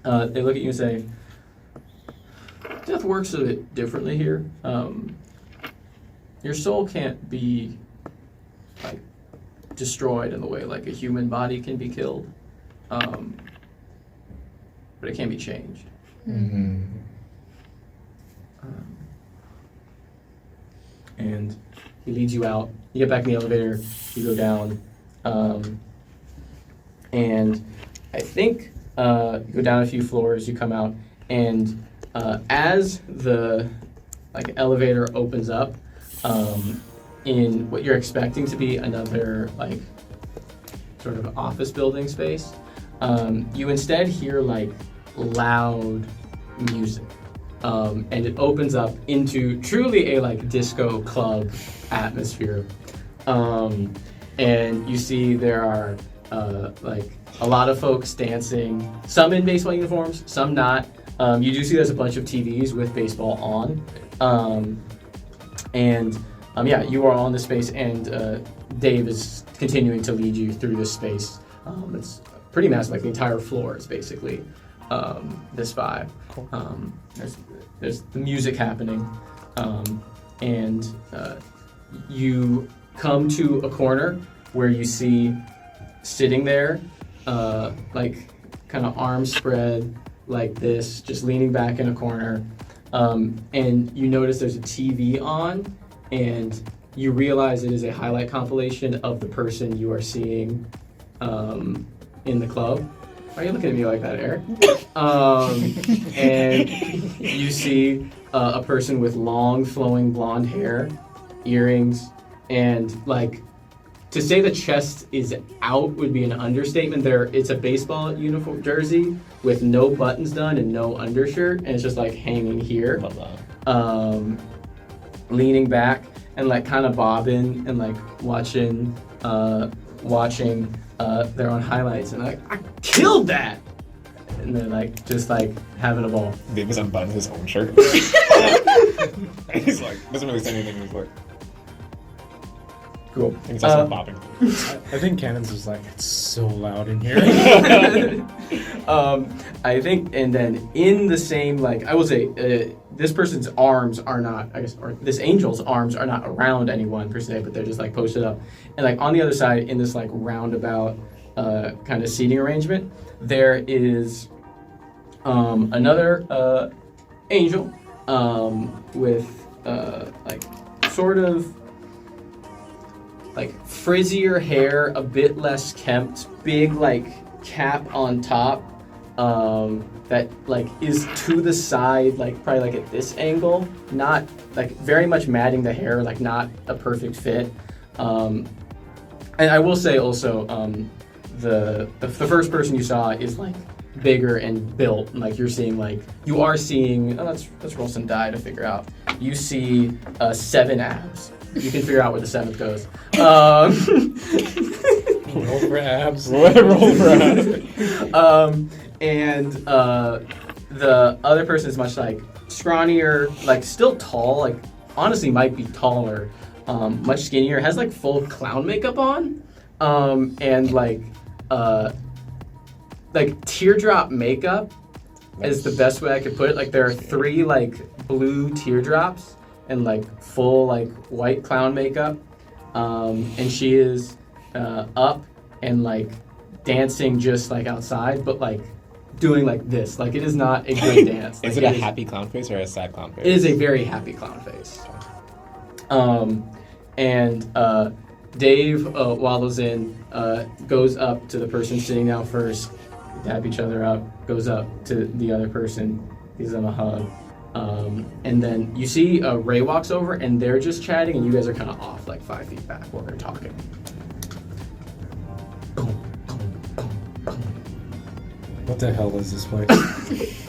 They look at you and say, "Death works a bit differently here. Your soul can't be like destroyed in the way like a human body can be killed, but it can be changed." Mm-hmm. And he leads you out. You get back in the elevator. You go down, and I think you go down a few floors. You come out, and as the like elevator opens up, in what you're expecting to be another like sort of office building space, you instead hear like loud music. And it opens up into truly a like disco club atmosphere. And you see there are like a lot of folks dancing, some in baseball uniforms, some not. You do see there's a bunch of TVs with baseball on. Yeah, you are on the space, and Dave is continuing to lead you through this space. It's pretty massive, like the entire floor is basically this vibe. Cool. There's the music happening, and you come to a corner where you see sitting there, like kind of arms spread like this, just leaning back in a corner, and you notice there's a TV on, and you realize it is a highlight compilation of the person you are seeing in the club. Why are you looking at me like that, Eric? And you see a person with long, flowing blonde hair, earrings, and like to say the chest is out would be an understatement. It's a baseball uniform jersey with no buttons done and no undershirt, and it's just like hanging here, leaning back and like kind of bobbing and like watching their own highlights, and like, I killed that, and they're like just like having a ball. Davis unbuttons his own shirt. He's like, doesn't really say anything. He's like, cool. and he's also bobbing. I think Cannon's just like, it's so loud in here. I think, and then in the same, like, I will say, this person's arms are not, I guess, or this angel's arms are not around anyone per se, but they're just like posted up. And like on the other side, in this like roundabout kind of seating arrangement, there is another angel with like sort of like frizzier hair, a bit less kempt, big like cap on top that like is to the side, like probably like at this angle, not like very much matting the hair, like not a perfect fit. And I will say also, the first person you saw is like bigger and built, and like you are seeing. Let's roll some die to figure out. You see 7 abs. You can figure out where the 7th goes. Roll for abs. Roll for abs. And the other person is much like scrawnier, like still tall, like honestly might be taller, much skinnier, has like full clown makeup on, and like teardrop makeup is the best way I could put it. Like there are 3 like blue teardrops and like full like white clown makeup, and she is up and like dancing just like outside, but like doing like this. Like it is not a good dance. Like, Is it a happy clown face or a sad clown face? It is a very happy clown face. And Dave waddles in, goes up to the person sitting down first, dab each other up, goes up to the other person, gives them a hug. And then you see Ray walks over and they're just chatting and you guys are kind of off like 5 feet back while they're talking. What the hell is this place?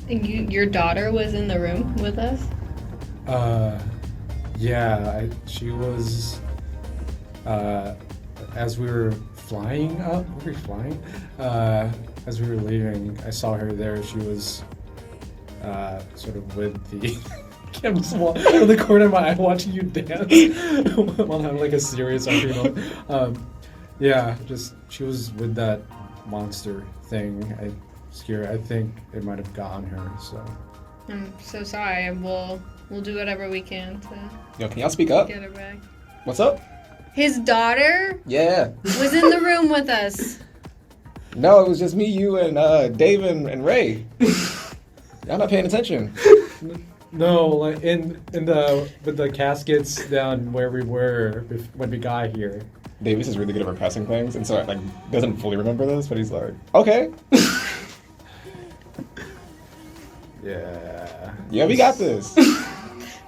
And your daughter was in the room with us? Yeah, she was, as we were flying up, as we were leaving, I saw her there. She was, sort of with the, I'm just in the corner of my eye watching you dance while having like a serious argument. Yeah, just, she was with that monster thing. I think it might have gotten her, so. I'm so sorry. We'll do whatever we can to Yo, can y'all speak up? get her back. What's up? His daughter Yeah. was in the room with us. No, it was just me, you, and Dave and Ray. Y'all not paying attention. No, like with the caskets down where we were when we got here. Davis is really good at repressing things, and so like doesn't fully remember this, but he's like, okay. Yeah, we got this.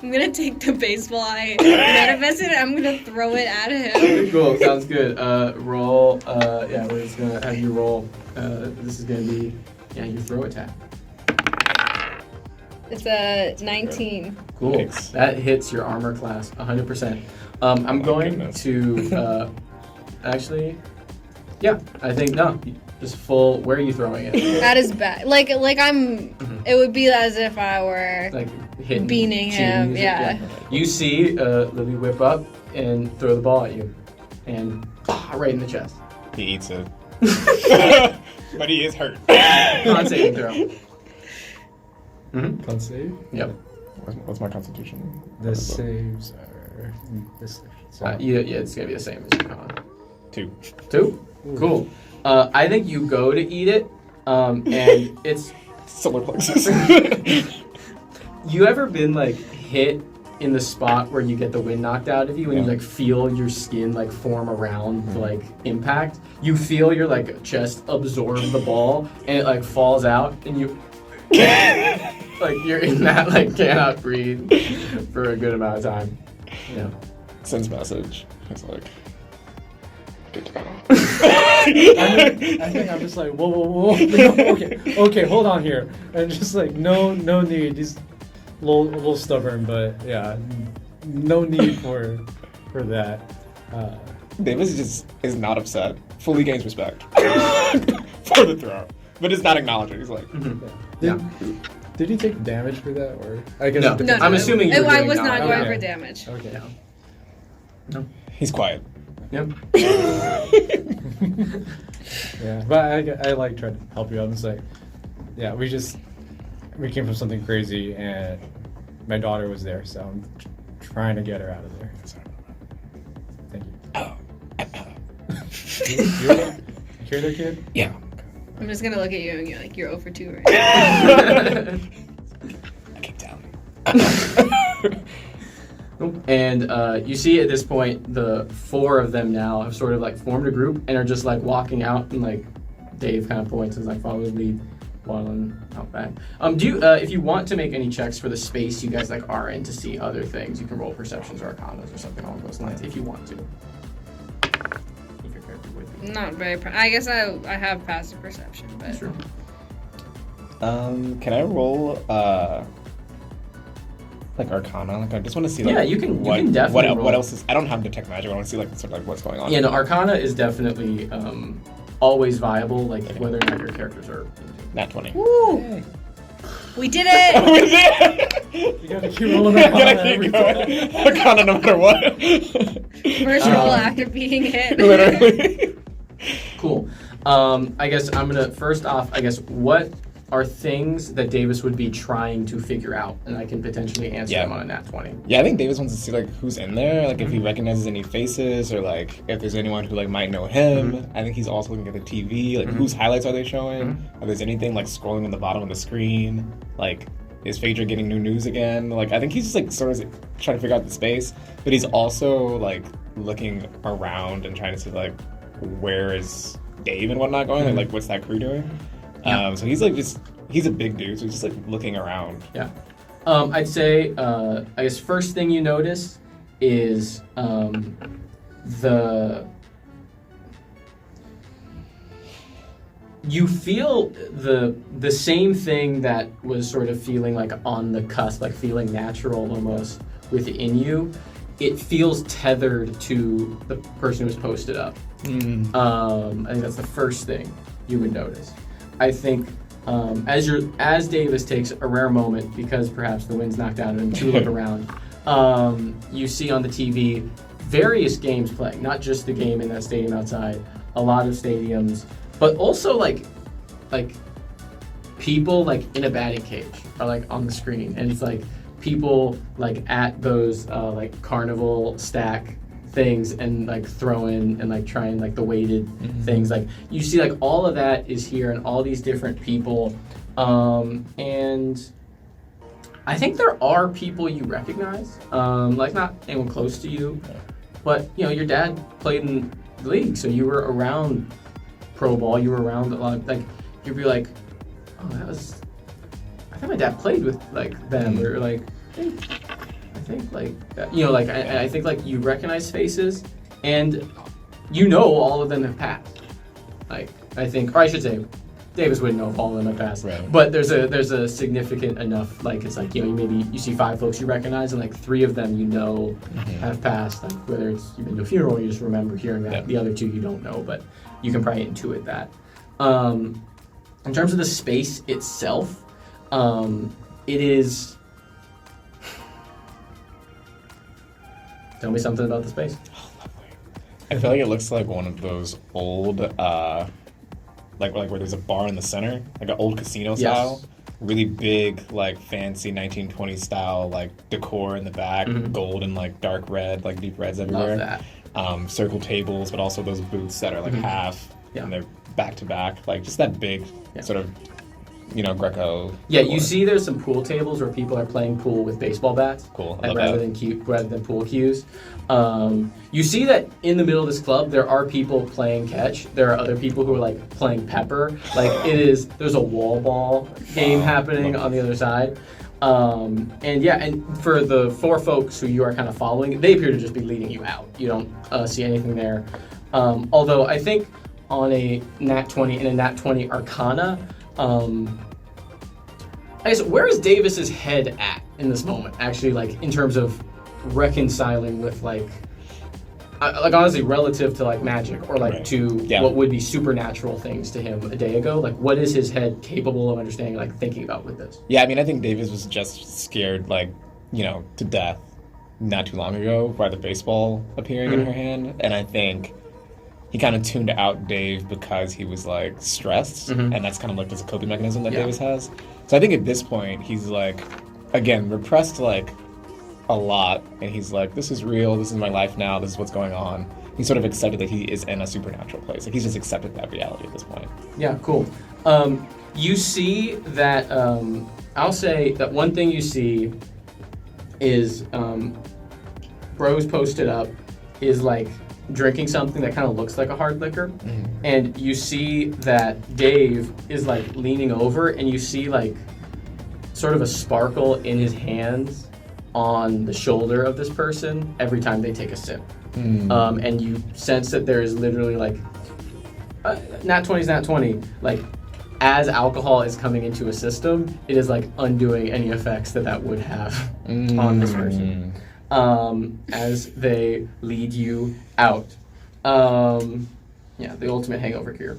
I'm gonna take the baseball I manifested and I'm gonna throw it at him. Cool, sounds good. Roll. Yeah, we're just gonna have you roll. This is gonna be your throw attack. It's a 19. Cool. Thanks. That hits your armor class 100%. I'm going to actually. Yeah, I think no. Just full. Where are you throwing it? At his back. Like I'm. It would be as if I were Like hitting, beaning him. cheese? Yeah. You see Lily whip up and throw the ball at you, and right in the chest. He eats it. But he is hurt. Con saving throw. Mm-hmm. Con save? Yep. What's my constitution? The saves are this section. Yeah, it's gonna be the same as your con. 2. 2? Cool. I think you go to eat it, and it's Solar plexus. you ever been like hit in the spot where you get the wind knocked out of you, and you like feel your skin like form around the like impact. You feel your like chest absorb the ball, and it like falls out, and you like you're in that like cannot breathe for a good amount of time. Yeah. Sends message. It's like, good to go. I think I'm just like, whoa. Okay, hold on here. And just like, no need. He's a little stubborn, but yeah, no need for that. Davis just is not upset. Fully gains respect for the throw, but is not acknowledging. He's like, Did he take damage for that, or I guess No. No, I'm assuming you were I doing was that. not going Okay. for damage. Okay. Yeah. No. he's quiet. Yep. Yeah, but I like trying to help you out. It's like, yeah, we came from something crazy, and my daughter was there, so I'm trying to get her out of there. Thank you. You hear that, kid? Yeah. I'm just gonna look at you and you're like, you're 0 for 2 right now. I keep down. And you see at this point, the 4 of them now have sort of like formed a group and are just like walking out, and like Dave kind of points and like follows lead, waddling out back. Do you, if you want to make any checks for the space you guys like are in to see other things, you can roll perceptions or arcanas or something along those lines if you want to. If your character would be. Not very. I guess I have passive perception, but Sure. Can I roll like Arcana? Like I just want to see like Yeah, you can definitely roll. what else is. I don't have detect magic. I want to see like sort of like what's going on. Yeah, no, Arcana is definitely always viable, like whether or not your characters are. Nat 20. woo! We did it! You gotta keep rolling I Arcana gotta every keep time. going. Arcana no matter what. First roll after being hit. Literally. Cool. I guess I'm gonna first off. I guess what are things that Davis would be trying to figure out, and I can potentially answer them on a nat 20. Yeah, I think Davis wants to see like who's in there, like if he recognizes any faces, or like if there's anyone who like might know him. I think he's also looking at the TV, like whose highlights are they showing? If there's anything like scrolling on the bottom of the screen, like is Phaedra getting new news again? Like I think he's just like sort of trying to figure out the space, but he's also like looking around and trying to see like where is Dave and whatnot going, like what's that crew doing? So he's like he's a big dude, so he's just like looking around. Yeah. I'd say, I guess first thing you notice is you feel the same thing that was sort of feeling like on the cusp, like feeling natural almost within you. It feels tethered to the person who's posted up. I think that's the first thing you would notice. I think as Davis takes a rare moment, because perhaps the wind's knocked out of him, to look around, you see on the TV various games playing, not just the game in that stadium outside, a lot of stadiums, but also like people like in a batting cage are like on the screen, and it's like people like at those like carnival stack things and like throwing and like trying like the weighted things, like you see like all of that is here and all these different people, and I think there are people you recognize, like not anyone close to you, but you know your dad played in the league, so you were around pro ball, you were around a lot, like you'd be like, oh, that was, I think my dad played with like them, or like I think like you know, like I think like you recognize faces, and you know all of them have passed. Like I think, or I should say, Davis wouldn't know if all of them have passed. Right. But there's a significant enough, like it's like, you know, maybe you see 5 folks you recognize, and like 3 of them you know have passed. Like whether it's you've been to a funeral, or you just remember hearing that. Yeah. The other 2 you don't know, but you can probably intuit that. In terms of the space itself, it is. Tell me something about the space. I feel like it looks like one of those old, like where there's a bar in the center, like an old casino style. Really big, like fancy 1920s style, like decor in the back, gold and like dark red, like deep reds everywhere. Love that. Circle tables, but also those booths that are like half and they're back to back, like just that big sort of Greco. Yeah, you see there's some pool tables where people are playing pool with baseball bats. Cool. Like, rather than pool cues. You see that in the middle of this club there are people playing catch. There are other people who are like playing pepper. Like there's a wall ball game happening on the other side. And for the 4 folks who you are kind of following, they appear to just be leading you out. You don't see anything there. Although I think on a nat 20 and a nat 20 Arcana, I guess where is Davis's head at in this moment? Actually, like in terms of reconciling with like honestly relative to like magic or like to what would be supernatural things to him a day ago. Like what is his head capable of understanding, like thinking about with this? Yeah, I mean, I think Davis was just scared, like to death not too long ago by the baseball appearing in her hand, and I think he kind of tuned out Dave because he was like stressed, and that's kind of like this coping mechanism that Davis has. So I think at this point he's like, again, repressed like a lot, and he's like, this is real, this is my life now, this is what's going on. He's sort of excited that he is in a supernatural place. Like he's just accepted that reality at this point. Yeah, cool. You see that I'll say that one thing you see is Bros posted up is like drinking something that kind of looks like a hard liquor, and you see that Dave is like leaning over, and you see like sort of a sparkle in his hands on the shoulder of this person every time they take a sip. And you sense that there is literally like nat 20's nat 20, like as alcohol is coming into a system, it is like undoing any effects that would have on this person. As they lead you out. The ultimate hangover cure.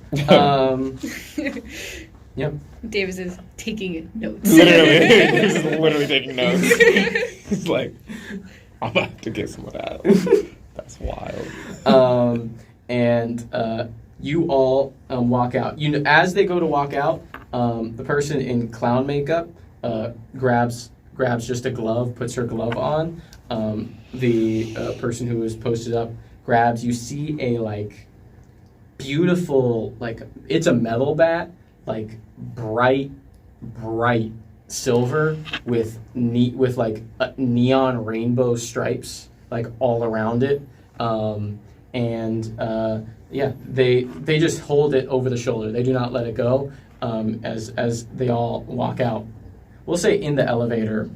Yeah. Davis is taking notes. Literally. He's literally taking notes. He's like, I'm about to get some of that. That's wild. You all walk out. As they go to walk out, the person in clown makeup grabs just a glove, puts her glove on. The person who was posted up grabs. You see a like beautiful, like it's a metal bat, like bright silver with like neon rainbow stripes like all around it. They just hold it over the shoulder. They do not let it go. As they all walk out, we'll say in the elevator.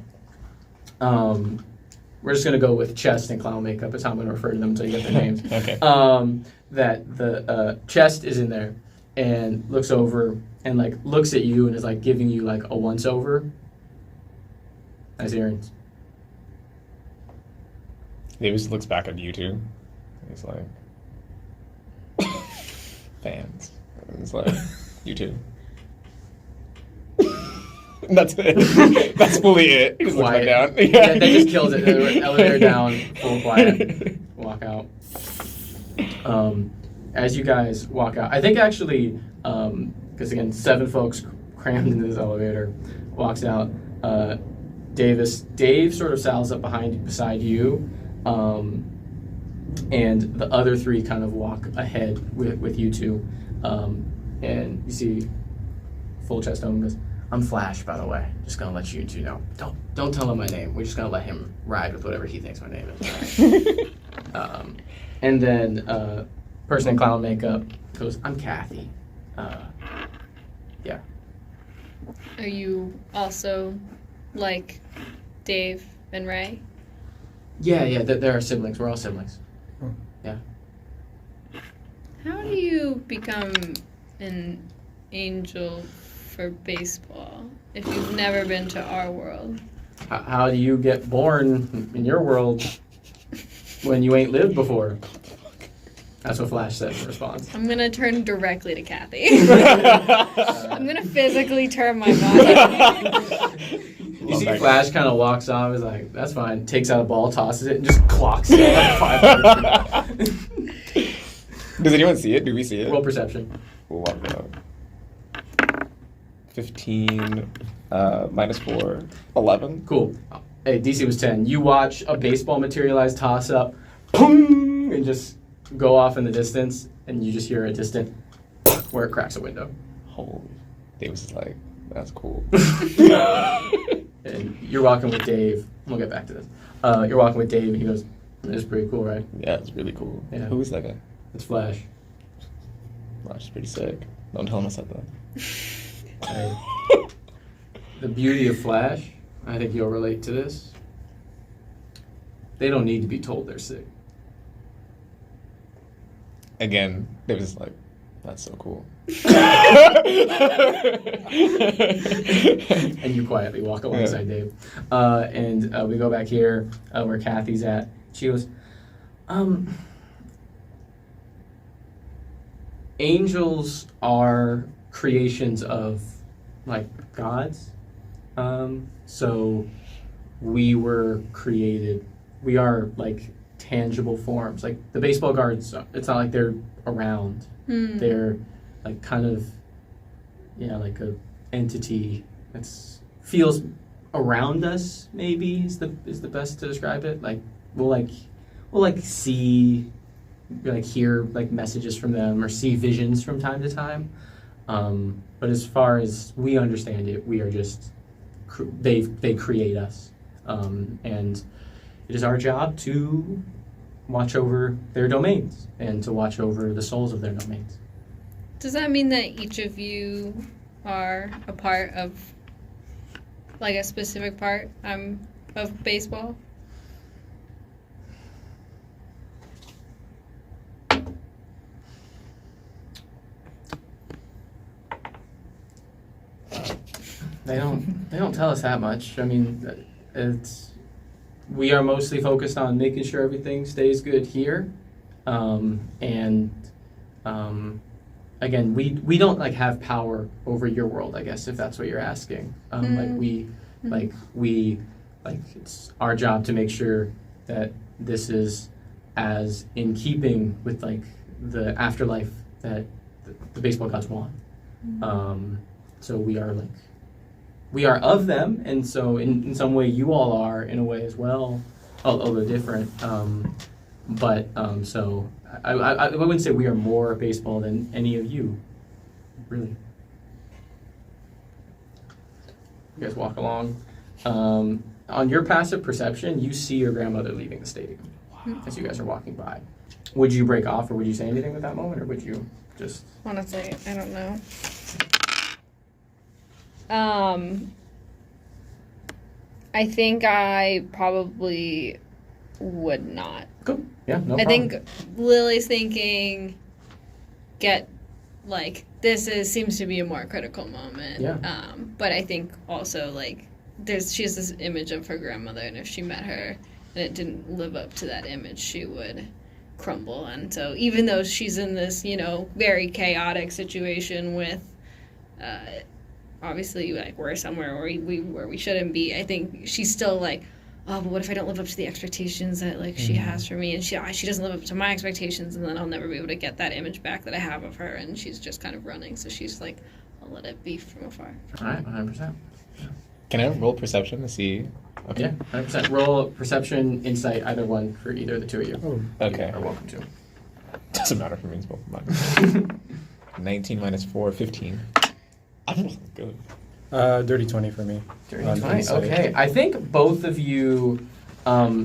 We're just going to go with Chest and Clown Makeup is how I'm going to refer to them until you get their names. Okay. That the Chest is in there and looks over and like looks at you and is like giving you like a once over. Nice earrings. Davis looks back at you two. He's like, fans. He's like, you too. And that's it. That's fully it. He just looks back down. Yeah, that just kills it. Elevator down, full quiet, walk out. As you guys walk out, I think actually, because again, 7 folks crammed into this elevator, walks out. Dave sort of saddles up beside you, and the other 3 kind of walk ahead with you two, and you see Full Chest Owen goes, I'm Flash, by the way. Just gonna let you two know. Don't tell him my name. We're just gonna let him ride with whatever he thinks my name is. And then person in clown makeup goes, I'm Kathy. Yeah. Are you also like Dave and Ray? Yeah. They're our siblings. We're all siblings. Yeah. How do you become an angel for baseball if you've never been to our world? How do you get born in your world when you ain't lived before? That's what Flash said in response. I'm gonna turn directly to Kathy. I'm gonna physically turn my body. You see Flash kind of walks off, is like, that's fine, takes out a ball, tosses it, and just clocks it like 5 minutes. Does anyone see it? Do we see it? Roll perception. Love that. 15 minus 4, 11. Cool. Hey, DC was 10. You watch a baseball materialize, toss up, boom, and just go off in the distance, and you just hear a distant where it cracks a window. Holy. Davis is like, That's cool. And you're walking with Dave. We'll get back to this. You're walking with Dave, and he goes, "It's pretty cool, right?" Yeah, it's really cool. Yeah. Who is that guy? It's Flash. Flash is pretty sick. Don't tell him I said that. Right. The beauty of Flash, I think you'll relate to this. They don't need to be told they're sick. Again, it was like, that's so cool. And you quietly walk alongside Dave. And we go back here where Kathy's at. She goes, angels are creations of, like, gods. So we were created, we are, like, tangible forms. Like, the baseball cards, it's not like they're around. They're, like, kind of, like a entity that's feels around us, maybe is the best to describe it. Like, we'll see, like, hear, like, messages from them or see visions from time to time. But as far as we understand it, we are just, they create us. And it is our job to watch over their domains and to watch over the souls of their domains. Does that mean that each of you are a part of, like, a specific part of baseball? They don't tell us that much. I mean, we are mostly focused on making sure everything stays good here, again, we don't, like, have power over your world, I guess, if that's what you're asking. It's our job to make sure that this is as in keeping with, like, the afterlife that the baseball gods want. So we are of them, and so in some way you all are in a way as well, although different. So I wouldn't say we are more baseball than any of you, really. You guys walk along. On your passive perception, you see your grandmother leaving the stadium as you guys are walking by. Would you break off, or would you say anything at that moment, or would you just... Honestly, I don't know. I think I probably would not. Cool. Yeah, no problem. I think Lily's thinking, seems to be a more critical moment. Yeah. But I think also, like, she has this image of her grandmother, and if she met her and it didn't live up to that image, she would crumble. And so even though she's in this, very chaotic situation with, obviously, like, we're somewhere where we shouldn't be, I think she's still like, oh, but what if I don't live up to the expectations that, like, she has for me, and she doesn't live up to my expectations, and then I'll never be able to get that image back that I have of her, and she's just kind of running. So she's like, I'll let it be from afar. All right, 100%. Can I roll perception to see? Okay. Yeah, 100%. Roll perception, insight, either one for either of the two of you. Oh, Okay. You are welcome to. Doesn't matter if it means both of mine. 19 minus 4, 15. I'm really good. Dirty 20 for me. Dirty on 20. insight. Okay, I think both of you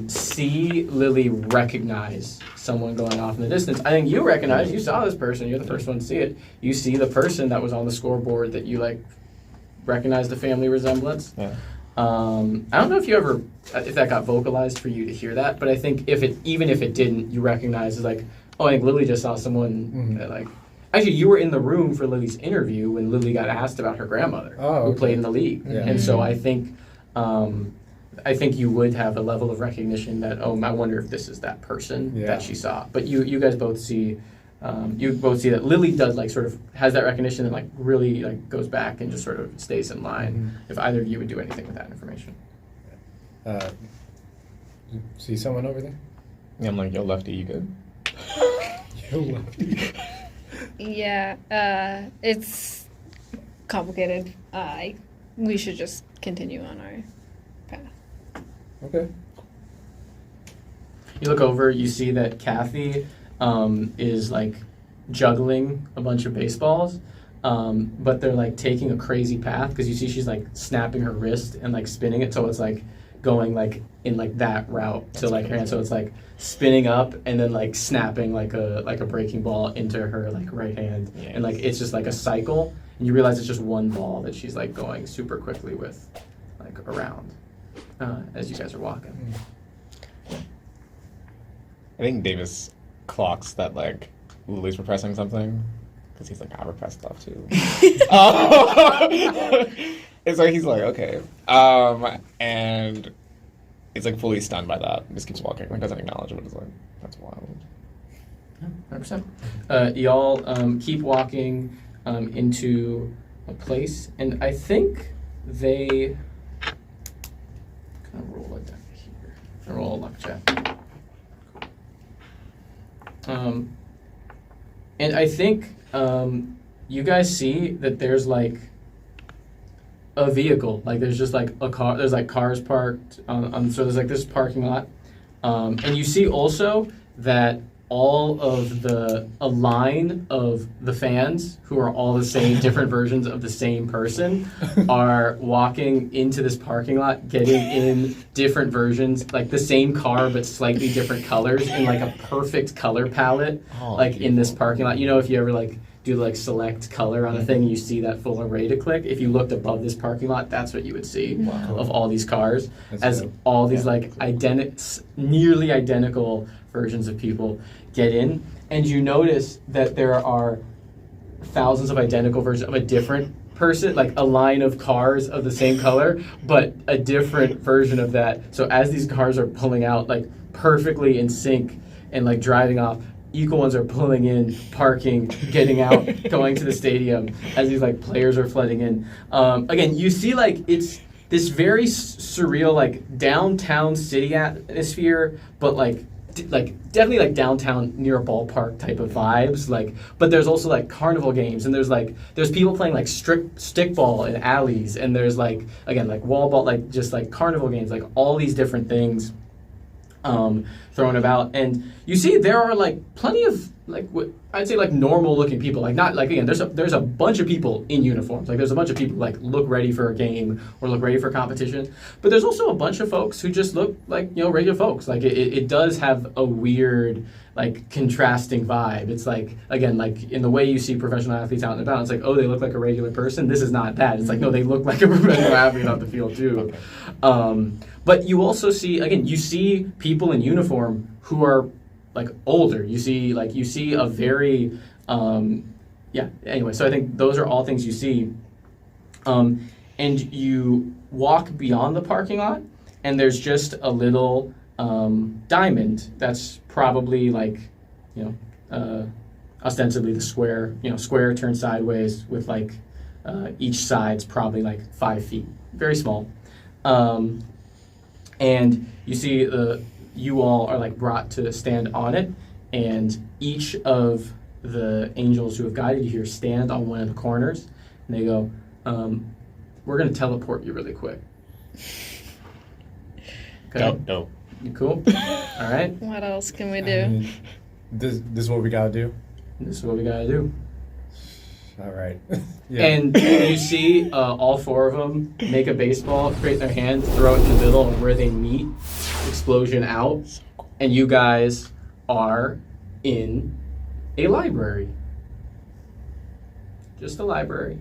see Lily recognize someone going off in the distance. I think you recognize, you saw this person, you're the first one to see it. You see the person that was on the scoreboard that you, like, recognize the family resemblance. Yeah. I don't know if you ever, if that got vocalized for you to hear that, but I think even if it didn't, you recognize, like, oh, I think Lily just saw someone that, like, actually, you were in the room for Lily's interview when Lily got asked about her grandmother, who played in the league. Yeah. And so I think you would have a level of recognition that, oh, I wonder if this is that person that she saw. But you guys both see, that Lily does, like, sort of has that recognition and, like, really, like, goes back and just sort of stays in line. If either of you would do anything with that information. You see someone over there? Yeah, I'm like, yo, Lefty, you good? Yo, Lefty. Yeah, it's complicated. We should just continue on our path. Okay. You look over, you see that Kathy is, like, juggling a bunch of baseballs. but they're like taking a crazy path because you see she's like snapping her wrist and like spinning it, so it's like going like in like that route to like her hand. So it's like spinning up and then like snapping like a breaking ball into her like right hand, and like it's just like a cycle. And you realize it's just one ball that she's like going super quickly with, like around, as you guys are walking. I think Davis clocks that like Lily's repressing something because he's like, I repress stuff too. It's like he's like, okay, and it's like fully stunned by that. Just keeps walking, like doesn't acknowledge it. It's like that's wild. 100%. Y'all keep walking into a place, and I think they kind of roll a deck here. I roll a luck check. And I think you guys see that there's like a vehicle, like there's just like a car, there's like cars parked so there's like this parking lot, and you see also that all of a line of the fans who are all the same different versions of the same person are walking into this parking lot, getting in different versions, like the same car but slightly different colors in like a perfect color palette, like in this parking lot. You know, if you ever like do like select color on a thing, you see that full array to click. If you looked above this parking lot, that's what you would see of all these cars, as all these like nearly identical versions of people get in. And you notice that there are thousands of identical versions of a different person, like a line of cars of the same color, but a different version of that. So as these cars are pulling out like perfectly in sync and like driving off, equal ones are pulling in, parking, getting out, going to the stadium as these like players are flooding in. Again, you see like it's this very surreal like downtown city atmosphere, but like definitely like downtown near a ballpark type of vibes. Like, but there's also like carnival games, and there's people playing like stickball in alleys, and there's like again like wall ball, like just like carnival games, like all these different things thrown about. And you see there are like plenty of like what I'd say like normal looking people, like not like, again, there's a bunch of people in uniforms, like there's a bunch of people like look ready for a game or look ready for competition, but there's also a bunch of folks who just look like, you know, regular folks. Like it does have a weird like contrasting vibe. It's like, again, like in the way you see professional athletes out and about, it's like, oh, they look like a regular person. This is not that. It's like, no, they look like a professional athlete on the field too. But you also see, again, you see people in uniform who are like older. You see a very, anyway, so I think those are all things you see. And you walk beyond the parking lot, and there's just a little diamond that's probably like, you know, ostensibly the square, you know, square turned sideways with like each side's probably like 5 feet, very small. And you see you all are like brought to stand on it, and each of the angels who have guided you here stand on one of the corners, and they go, we're going to teleport you really quick. Okay. No. You cool? All right. What else can we do? This is what we gotta do. This is what we got to do. All right. And you see all four of them make a baseball, create their hand, throw it in the middle, and where they meet, explosion out, and you guys are in a library. Just a library.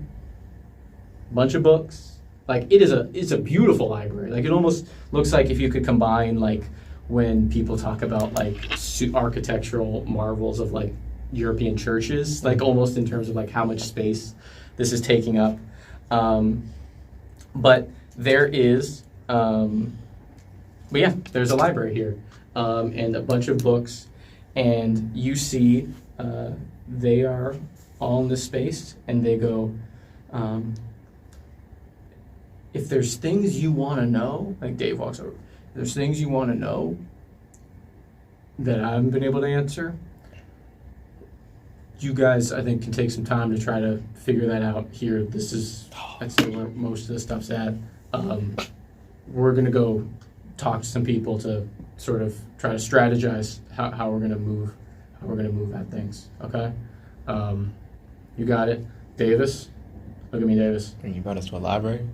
Bunch of books. Like it's a beautiful library. Like it almost looks like if you could combine like when people talk about like architectural marvels of like European churches, like almost in terms of like how much space this is taking up. But there is, there's a library here, and a bunch of books, and you see they are all in this space, and they go, if there's things you want to know, like Dave walks over, if there's things you want to know that I haven't been able to answer, you guys, I think, can take some time to try to figure that out here. This is, I'd say, where most of the stuff's at. We're going to go talk to some people to sort of try to strategize how we're going to move at things, okay? You got it. Davis, look at me, Davis. You brought us to a library?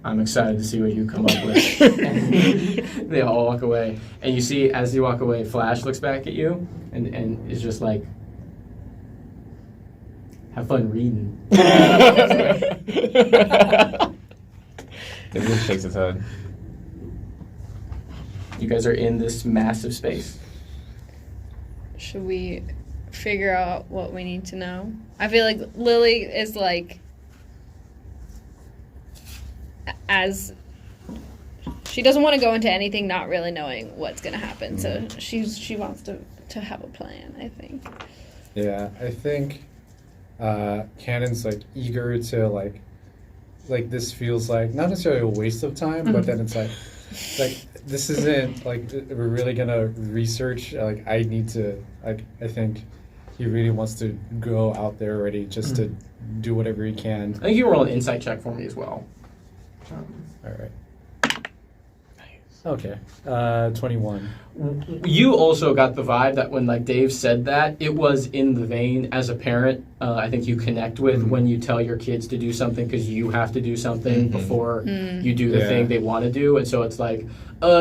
I'm excited to see what you come up with. And they all walk away. And you see, as you walk away, Flash looks back at you and is just like, have fun reading. It just shakes its head. You guys are in this massive space. Should we figure out what we need to know? I feel like Lily is like, as she doesn't want to go into anything not really knowing what's going to happen. So she wants to have a plan, I think. Yeah, I think Cannon's like eager to like this feels like not necessarily a waste of time, but then it's like this isn't like we're really gonna research. Like I need to like I think he really wants to go out there already just to do whatever he can. I think you can roll an insight check for me as well. All right. Okay. 21. You also got the vibe that when like Dave said that, it was in the vein as a parent. I think you connect with when you tell your kids to do something because you have to do something before you do the thing they want to do, and so it's like,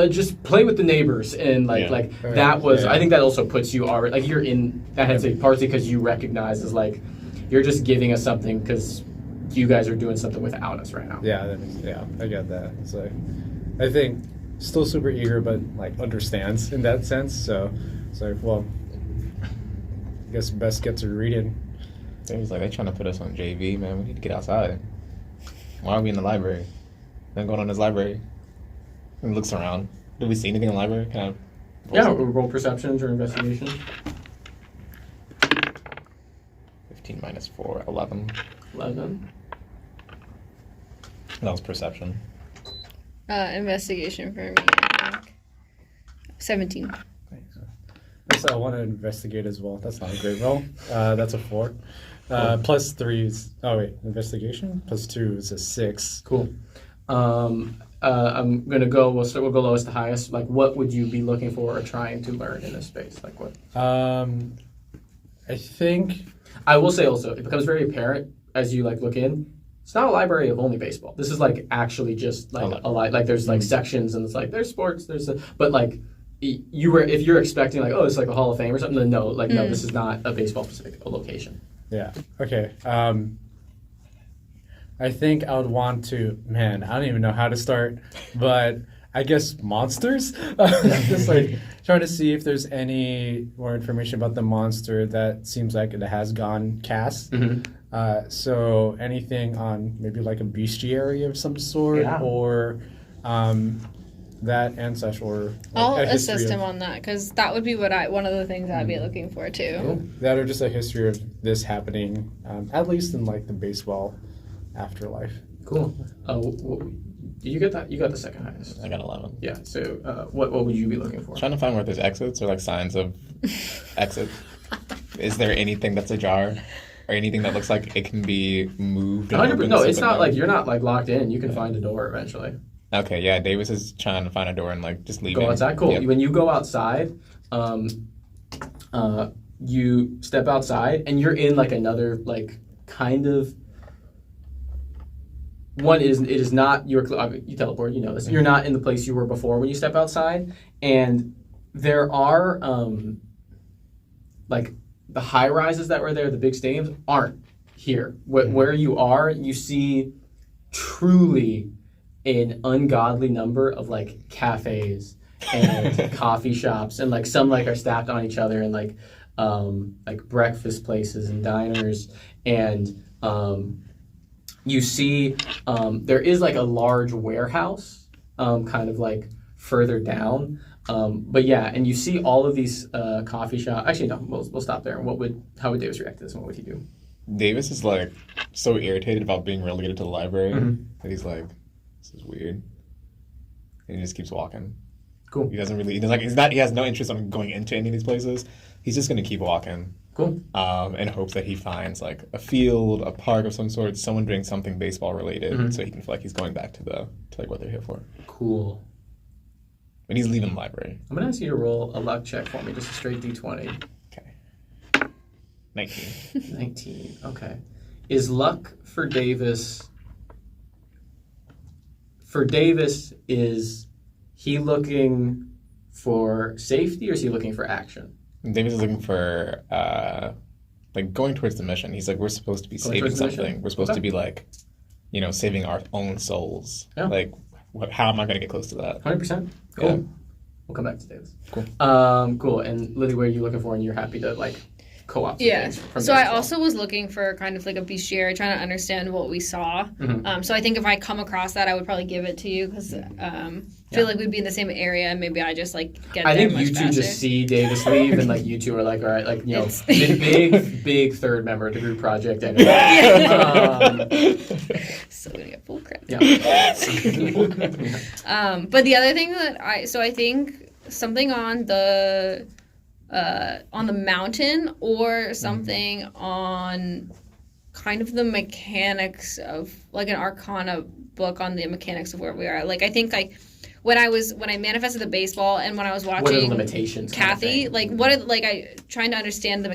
just play with the neighbors and like that was. I think that also puts you already like you're in that has a partly because you recognize as like you're just giving us something because you guys are doing something without us right now. Yeah, I get that. It's like I think. Still super eager, but like understands in that sense. So it's like, well, I guess best get to reading. He's like, they're trying to put us on JV, man. We need to get outside. Why are we in the library? Then going on this library. And looks around. Did we see anything in the library? Kind of. Yeah, roll perceptions or investigations. 15 minus 4, 11. 11. That was perception. Investigation for me, I think. 17. Guess I want to investigate as well. That's not a great roll. That's a 4. Plus 3 is... Oh, wait. Investigation? Plus 2 is a 6. Cool. I'm going to go... We'll go lowest to highest. Like, what would you be looking for or trying to learn in this space? Like, what? I think... I will say also, it becomes very apparent as you, like, look in. It's not a library of only baseball. This is like actually just like like there's like sections and it's like there's sports, but like if you're expecting like it's like a Hall of Fame or something, then no, this is not a baseball specific location. Yeah. Okay. I think I would want to. Man, I don't even know how to start, but I guess monsters. Just like trying to see if there's any more information about the monster that seems like it has gone cast. So anything on maybe like a bestiary of some sort, or that and such, or I'll assist him on that because that would be one of the things I'd be looking for too. Cool. That or just a history of this happening, at least in like the baseball afterlife. Cool. Did you get that? You got the second highest. I got 11. Yeah. So what would you be looking for? Trying to find where there's exits or like signs of exit. Is there anything that's ajar? Or anything that looks like it can be moved? 100%. No, it's not like you're not like locked in. You can find a door eventually. Okay, yeah. Davis is trying to find a door and like just leave. Go outside. Cool. Yep. When you go outside, you step outside and you're in like another like kind of. One is it is not your you teleport. You know this. You're not in the place you were before when you step outside, and there are like. The high rises that were there, the big stadiums, aren't here. Where you are, you see truly an ungodly number of like cafes and coffee shops, and like some like are stacked on each other, and like breakfast places and diners, and you see there is like a large warehouse, kind of like further down. But yeah, and you see all of these coffee shops. Actually, no, we'll stop there. How would Davis react to this? And what would he do? Davis is like so irritated about being relegated to the library that he's like, "This is weird," and he just keeps walking. Cool. He has no interest in going into any of these places. He's just gonna keep walking. Cool. In hopes that he finds like a field, a park of some sort, someone doing something baseball related, so he can feel like he's going back to like what they're here for. Cool. When he's leaving the library. I'm going to ask you to roll a luck check for me, just a straight D20. Okay. 19. 19, okay. is luck for Davis. For Davis, is he looking for safety or is he looking for action? Davis is looking for like going towards the mission. He's like, we're supposed to be Going saving towards the mission? something. We're supposed Okay. to be like, saving our own souls. Yeah. Like, how am I going to get close to that? 100%. Cool. Yeah. We'll come back to Davis. Cool. Cool. And Lily, what are you looking for? And you're happy to like co-op. some Yeah. things from So there I as well. also was looking for kind of like a bestiary, trying to understand what we saw. So I think if I come across that, I would probably give it to you because I feel like we'd be in the same area and maybe I just like get I there think much you two faster. just see Davis leave, and like you two are like, all right, like It's- big third member to group project anyway. Still gonna get full credit. Yeah. But the other thing that I think something on the mountain or something on kind of the mechanics of like an Arcana book on the mechanics of where we are. Like I think like when I manifested the baseball and when I was watching What are the limitations? kind of Kathy, thing? like what are like I trying to understand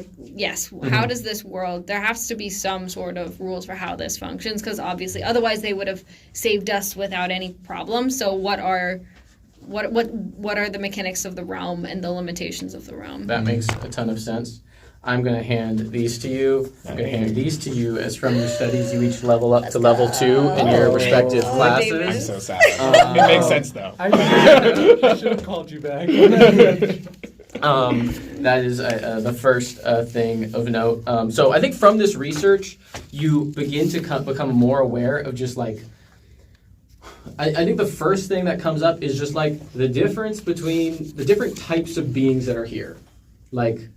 how does this world, there has to be some sort of rules for how this functions because obviously otherwise they would have saved us without any problem. So what are the mechanics of the realm and the limitations of the realm? That makes a ton of sense. I'm going to hand these to you. I'm going to hand these to you as from your studies. You each level up to level 2 in your respective David. I'm classes. so sad. It makes sense though. I should have called you back. That is the first thing of note. So I think from this research, you begin to become more aware of just like, I think the first thing that comes up is just like the difference between the different types of beings that are here. Like,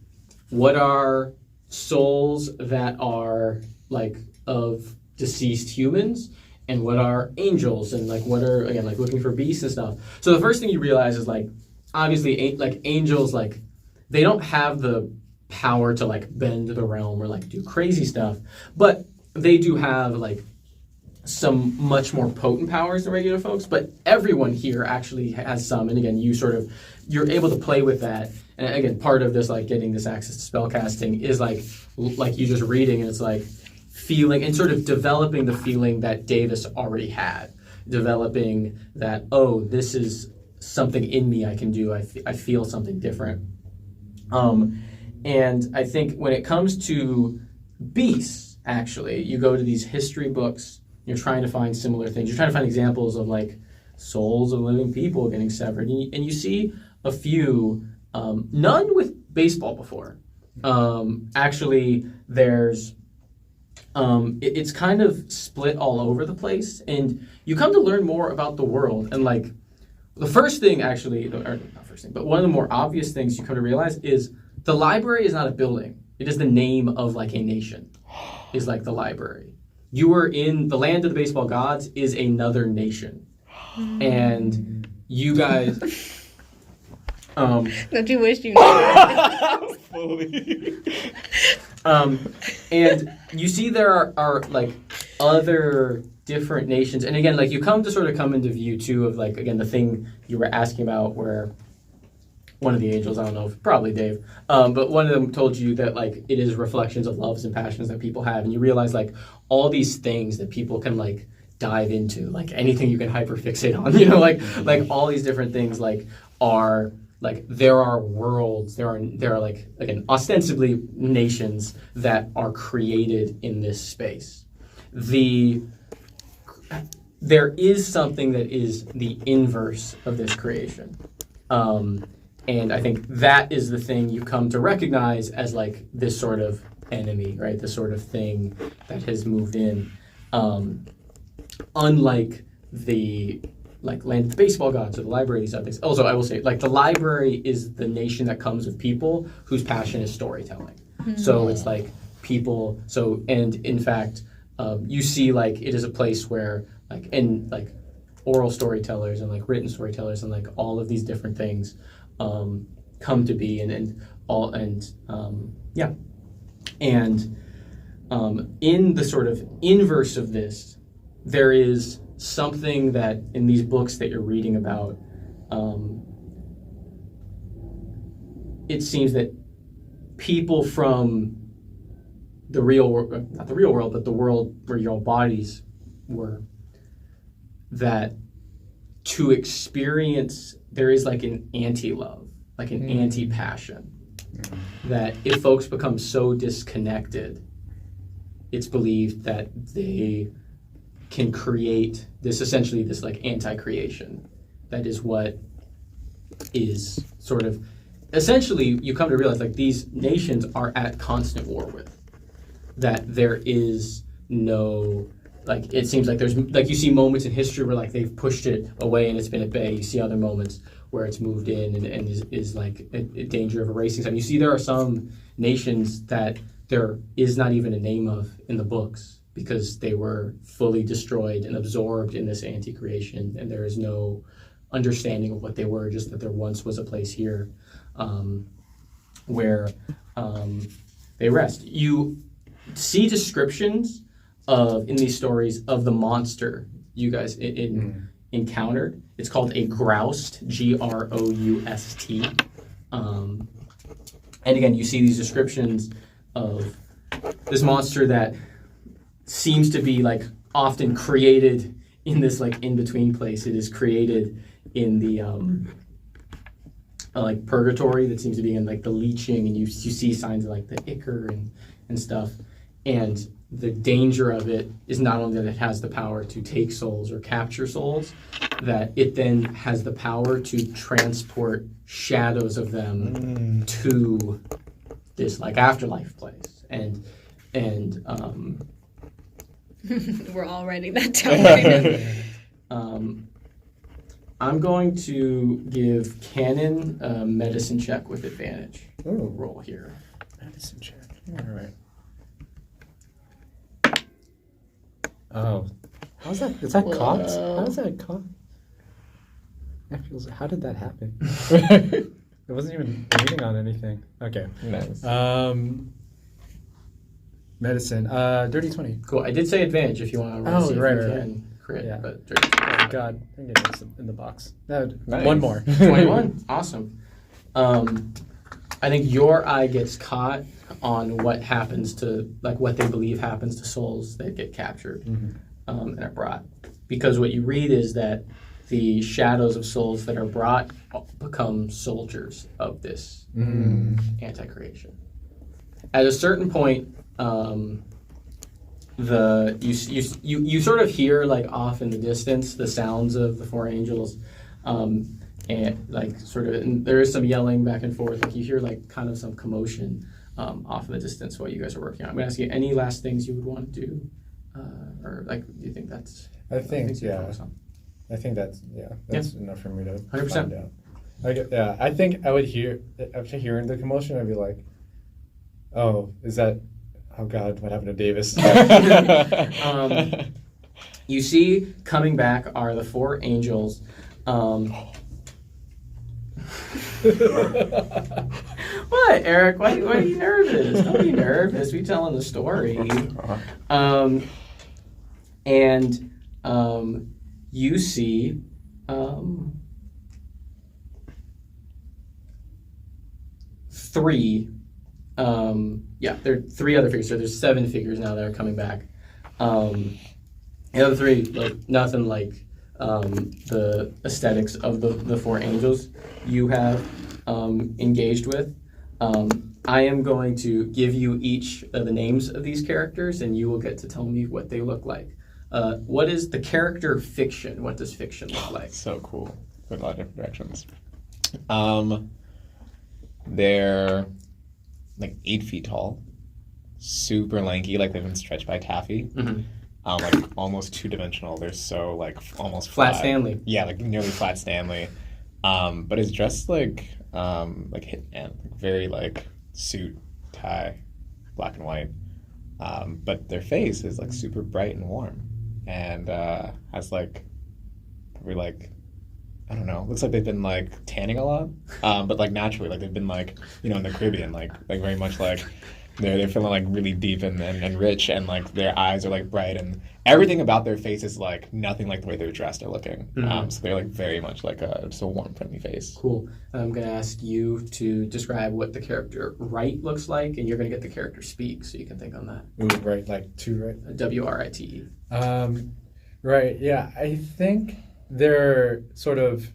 what are souls that are like of deceased humans, and what are angels, and like what are, again, like looking for beasts and stuff. So the first thing you realize is like, obviously, like angels, like they don't have the power to like bend the realm or like do crazy stuff, but they do have like some much more potent powers than regular folks. But everyone here actually has some, and again, you're able to play with that. And again, part of this like getting this access to spellcasting is like you just reading, and it's like feeling and sort of developing the feeling that Davis already had, developing that, oh, this is something in me I can do. I feel something different. And I think when it comes to beasts, actually, you go to these history books, you're trying to find similar things. You're trying to find examples of like souls of living people getting severed. And you see a few, none with baseball before. Actually, there's, it's kind of split all over the place. And you come to learn more about the world. And like, the first thing actually, or not first thing, but one of the more obvious things you come to realize is the library is not a building. It is the name of like a nation, is like the library. You are in the land of the baseball gods is another nation. And you guys... Don't you wish you knew? Fully. And you see there are like other different nations. And again, like you come into view too of like, again, the thing you were asking about where one of the angels, I don't know, if probably Dave, but one of them told you that like it is reflections of loves and passions that people have. And you realize like all these things that people can like dive into, like anything you can hyperfixate on, like all these different things like are like there are worlds, there are like, again, ostensibly nations that are created in this space. There is something that is the inverse of this creation. And I think that is the thing you come to recognize as like this sort of enemy, right? This sort of thing that has moved in. Unlike the like land of the baseball gods or the library, these other things. Also, I will say, like the library is the nation that comes with people whose passion is storytelling. Mm-hmm. So it's like people. So and in fact, you see like it is a place where like and like oral storytellers and like written storytellers and like all of these different things come to be and in the sort of inverse of this, there is something that in these books that you're reading about, it seems that people from the real world, not the real world, but the world where your bodies were, that to experience, there is like an anti-love, like an anti-passion, that if folks become so disconnected, it's believed that they can create this, essentially this like anti-creation. That is what is sort of, essentially you come to realize like these nations are at constant war with, that there is no, like it seems like there's, like you see moments in history where like they've pushed it away and it's been at bay. You see other moments where it's moved in and is like a danger of erasing something. You see there are some nations that there is not even a name of in the books because they were fully destroyed and absorbed in this anti-creation, and there is no understanding of what they were, just that there once was a place here where they rest. You see descriptions of, in these stories, of the monster you guys encountered. It's called a groust, Groust. And again, you see these descriptions of this monster that seems to be like often created in this like in-between place. It is created in the like purgatory, that seems to be in like the leeching, and you see signs of like the ichor and stuff. And the danger of it is not only that it has the power to take souls or capture souls, that it then has the power to transport shadows of them to this like afterlife place. And We're all writing that down right now. I'm going to give Cannon a medicine check with advantage. Ooh. Roll here. Medicine check. All right. Oh, how's that? Is that cocked? How's that cocked? How did that happen? It wasn't even reading on anything. Okay. Nice. Medicine. Dirty 20. Cool. I did say advantage if you want to roll. Oh, see if right, you right, can crit. Yeah. But Oh God, I'm getting this in the box. No, Nice. one more. 21. Awesome. I think your eye gets caught on what happens to, like what they believe happens to souls that get captured and are brought. Because what you read is that the shadows of souls that are brought become soldiers of this anti-creation. At a certain point, you sort of hear like off in the distance the sounds of the four angels, and like sort of, and there is some yelling back and forth. Like you hear like kind of some commotion off in the distance while you guys are working on it. I'm gonna ask you any last things you would want to do, or like do you think that's? I think you focus on? I think that's enough for me to 100%. find out. I think I would hear, after hearing the commotion, I'd be like, oh, oh God, what happened to Davis? You see coming back are the four angels. What, Eric? Why are you nervous? Don't be nervous. We telling the story. You see three. There are three other figures. So there's 7 figures now that are coming back. The other 3 look nothing like the aesthetics of the four angels you have engaged with. I am going to give you each of the names of these characters, and you will get to tell me what they look like. What is the character fiction? What does fiction look like? So cool. With a lot of different directions. They're like 8 feet tall, super lanky, like they've been stretched by taffy. Like almost 2-dimensional. They're so like almost Flat Stanley. Yeah, like nearly flat Stanley. But it's dressed like Hitman, like very like suit, tie, black and white. But their face is like super bright and warm, and has like probably like, I don't know, looks like they've been like tanning a lot, but like naturally, like they've been like, in the Caribbean, like very much like They're feeling like really deep and rich, and like their eyes are like bright, and everything about their face is like nothing like the way they're dressed or looking. So they're like very much like just a warm, friendly face. Cool. I'm going to ask you to describe what the character Wright looks like, and you're going to get the character Speak, so you can think on that. Ooh, right, like two, right? W-R-I-T-E. Right, yeah. I think they're sort of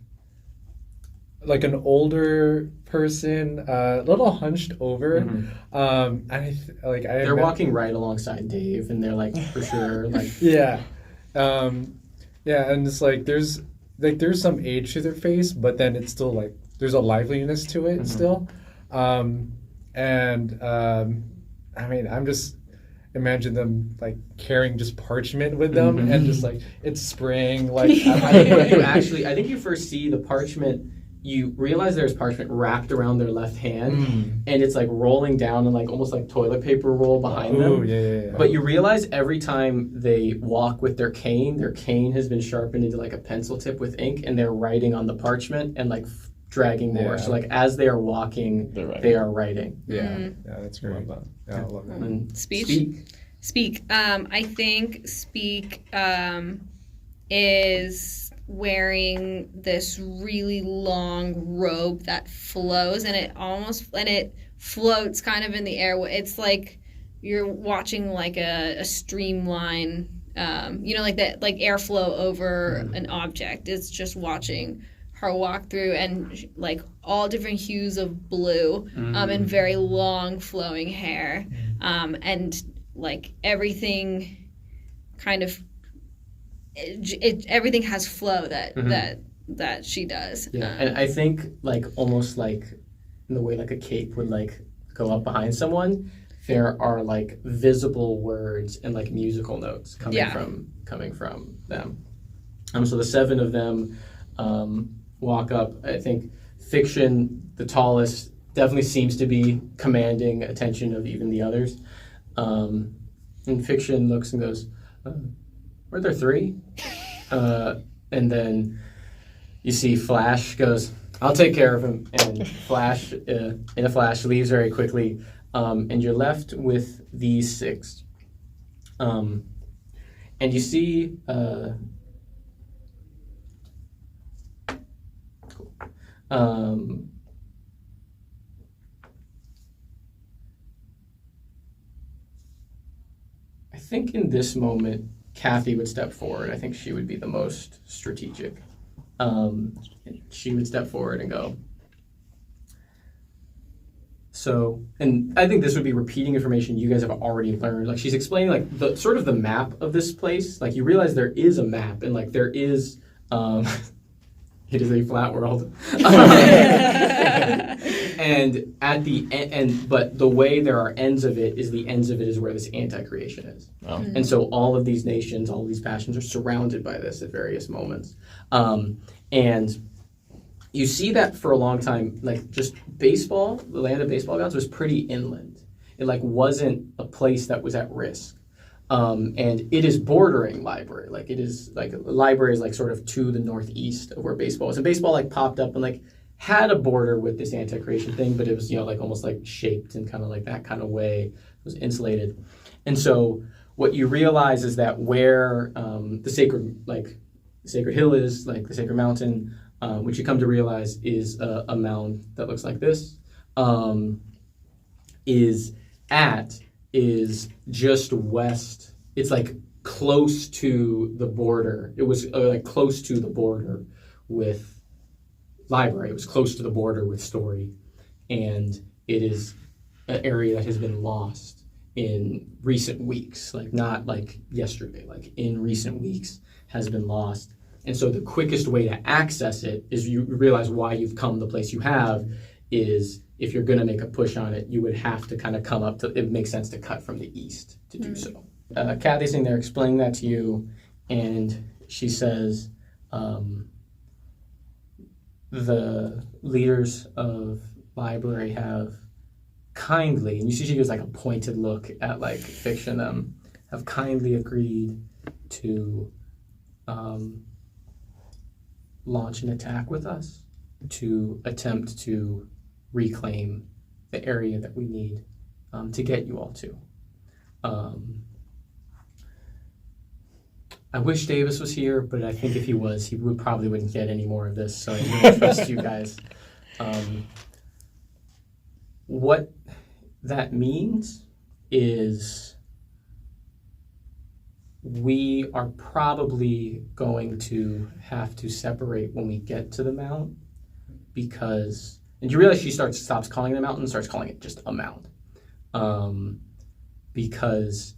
like an older person, a little hunched over. And They're walking right alongside Dave, and they're like, for sure, like... Yeah. Yeah, and it's like there's some age to their face, but then it's still like there's a liveliness to it still. I mean, I'm just imagine them like carrying just parchment with them and just like it's spraying like I think you first see the parchment, you realize there's parchment wrapped around their left hand and it's like rolling down and like almost like toilet paper roll behind them. Yeah. But you realize every time they walk with their cane has been sharpened into like a pencil tip with ink, and they're writing on the parchment and like dragging more. So like as they are walking, they are writing. Yeah, that's great. I love that. And Speak. I think Speak is wearing this really long robe that flows, and it floats kind of in the air. It's like you're watching like a streamline, like that, like airflow over an object. It's just watching her walk through, and like all different hues of blue, and very long flowing hair, and like everything kind of everything has flow that she does. And I think like almost like in the way like a cape would like go up behind someone, there are like visible words and like musical notes coming from them. So the seven of them walk up. I think Fiction, the tallest, definitely seems to be commanding attention of even the others. And Fiction looks and goes, were there three? And then you see Flash goes, I'll take care of him. And Flash, in a flash, leaves very quickly. And you're left with these six. And you see... I think in this moment, Kathy would step forward. I think she would be the most strategic. She would step forward and go. So, and I think this would be repeating information you guys have already learned. Like she's explaining like the sort of the map of this place. Like you realize there is a map, and like there is, it is a flat world. And at the end, but the way there are ends of it is where this anti-creation is. Oh. And so all of these nations, all of these passions are surrounded by this at various moments. And you see that for a long time, like just baseball, the land of baseball gods was pretty inland. It like wasn't a place that was at risk. And it is bordering library. Like it is like library is like sort of to the northeast of where baseball was. And baseball like popped up and like had a border with this anti-creation thing, but it was, like almost like shaped in kind of like that kind of way. It was insulated. And so what you realize is that where the sacred hill is, like the sacred mountain, which you come to realize is a mound that looks like this, is just west. It's like close to the border. It was like close to the border with library. It was close to the border with Story, and it is an area that has been lost in recent weeks, like not like yesterday, like in recent weeks has been lost. And so the quickest way to access it is you realize why you've come the place you have is if you're going to make a push on it, you would have to kind of come up to, it makes sense to cut from the east to do so. Kathy's sitting there explaining that to you, and she says, the leaders of library have kindly, and you see she gives like a pointed look at like Fiction, have kindly agreed to launch an attack with us to attempt to reclaim the area that we need to get you all to. I wish Davis was here, but I think if he was, he probably wouldn't get any more of this. So I really trust you guys. What that means is we are probably going to have to separate when we get to the mount because, and you realize she stops calling it a mountain and starts calling it just a mount, because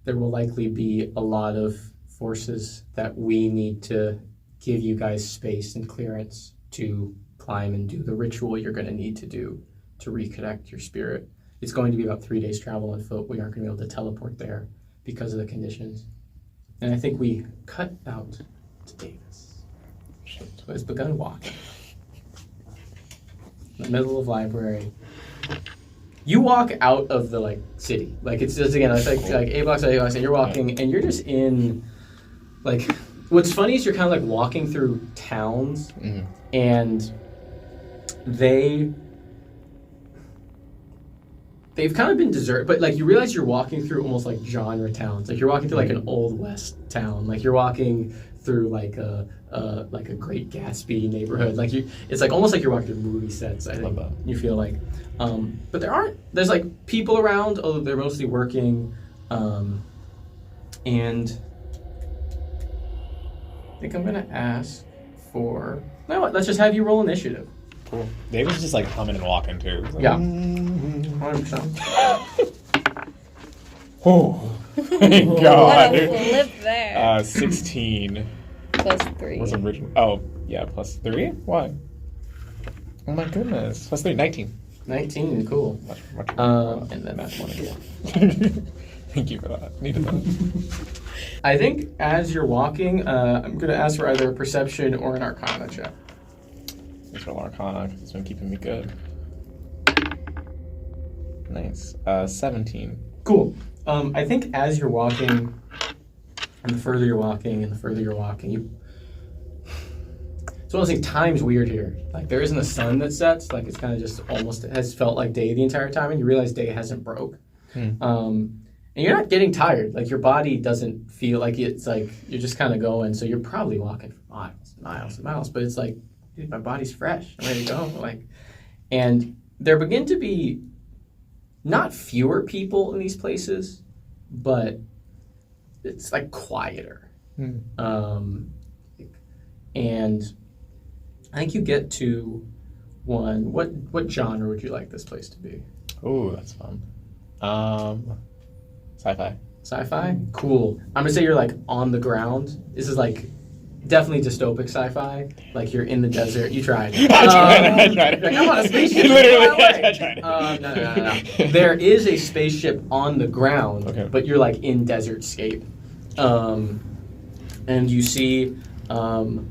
there will likely be a lot of forces that we need to give you guys space and clearance to climb and do the ritual you're going to need to do to reconnect your spirit. It's going to be about 3 days travel on foot. We aren't going to be able to teleport there because of the conditions. And I think we cut out to Davis, who has begun walking in the middle of library. You walk out of the city. It's just, again, it's like 8 blocks, 8 blocks, and you're walking, and you're just in, what's funny is you're kind of walking through towns, and they've kind of been deserted, but you realize you're walking through almost genre towns. You're walking through an Old West town. You're walking through a Great Gatsby neighborhood. It's almost like you're walking through movie sets. I think you feel but there's people around, although they're mostly working, and I think I'm gonna ask for. You know what? Let's just have you roll initiative. Cool. David's just humming and walking too. Yeah. 100%. Oh, thank What God. a flip there. 16 Plus 3. was original. Oh, yeah, plus 3? Why? Oh my goodness. Plus 3, 19. 19, cool. Much And then that's one again. Thank you for that. Needed that. I think as you're walking, I'm going to ask for either a perception or an arcana check. Thanks for Arcana, because it's been keeping me good. Nice. 17. Cool. I think as you're walking, and the further you're walking, it's one of those things, time's weird here. There isn't a sun that sets. It's kind of just almost, it has felt like day the entire time, and you realize day hasn't broke. And you're not getting tired. Your body doesn't feel like it's you're just kind of going, so you're probably walking for miles and miles and miles, but it's dude, my body's fresh. I'm ready to go. And there begin to be not fewer people in these places, but it's quieter. And I think you get to one. What genre would you like this place to be? Oh, that's fun. Sci-fi. Sci-fi? Cool. I'm gonna say you're on the ground. This is definitely dystopic sci-fi. You're in the desert. You tried. I tried. I'm on a spaceship. Literally, I tried. No. There is a spaceship on the ground, but you're in desert-scape. And you see 4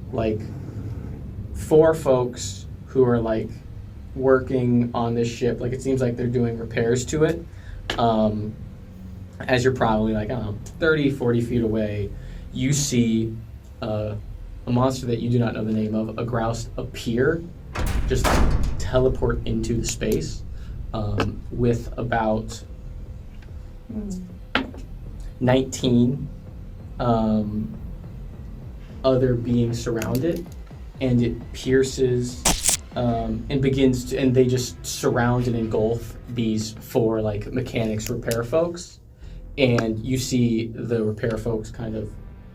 folks who are working on this ship. It seems like they're doing repairs to it. As you're probably 30, 40 feet away, you see a monster that you do not know the name of, a grouse, appear, just teleport into the space, with about 19 other beings surround it, and it pierces and begins to, and they just surround and engulf these 4 mechanics repair folks, and you see the repair folks kind of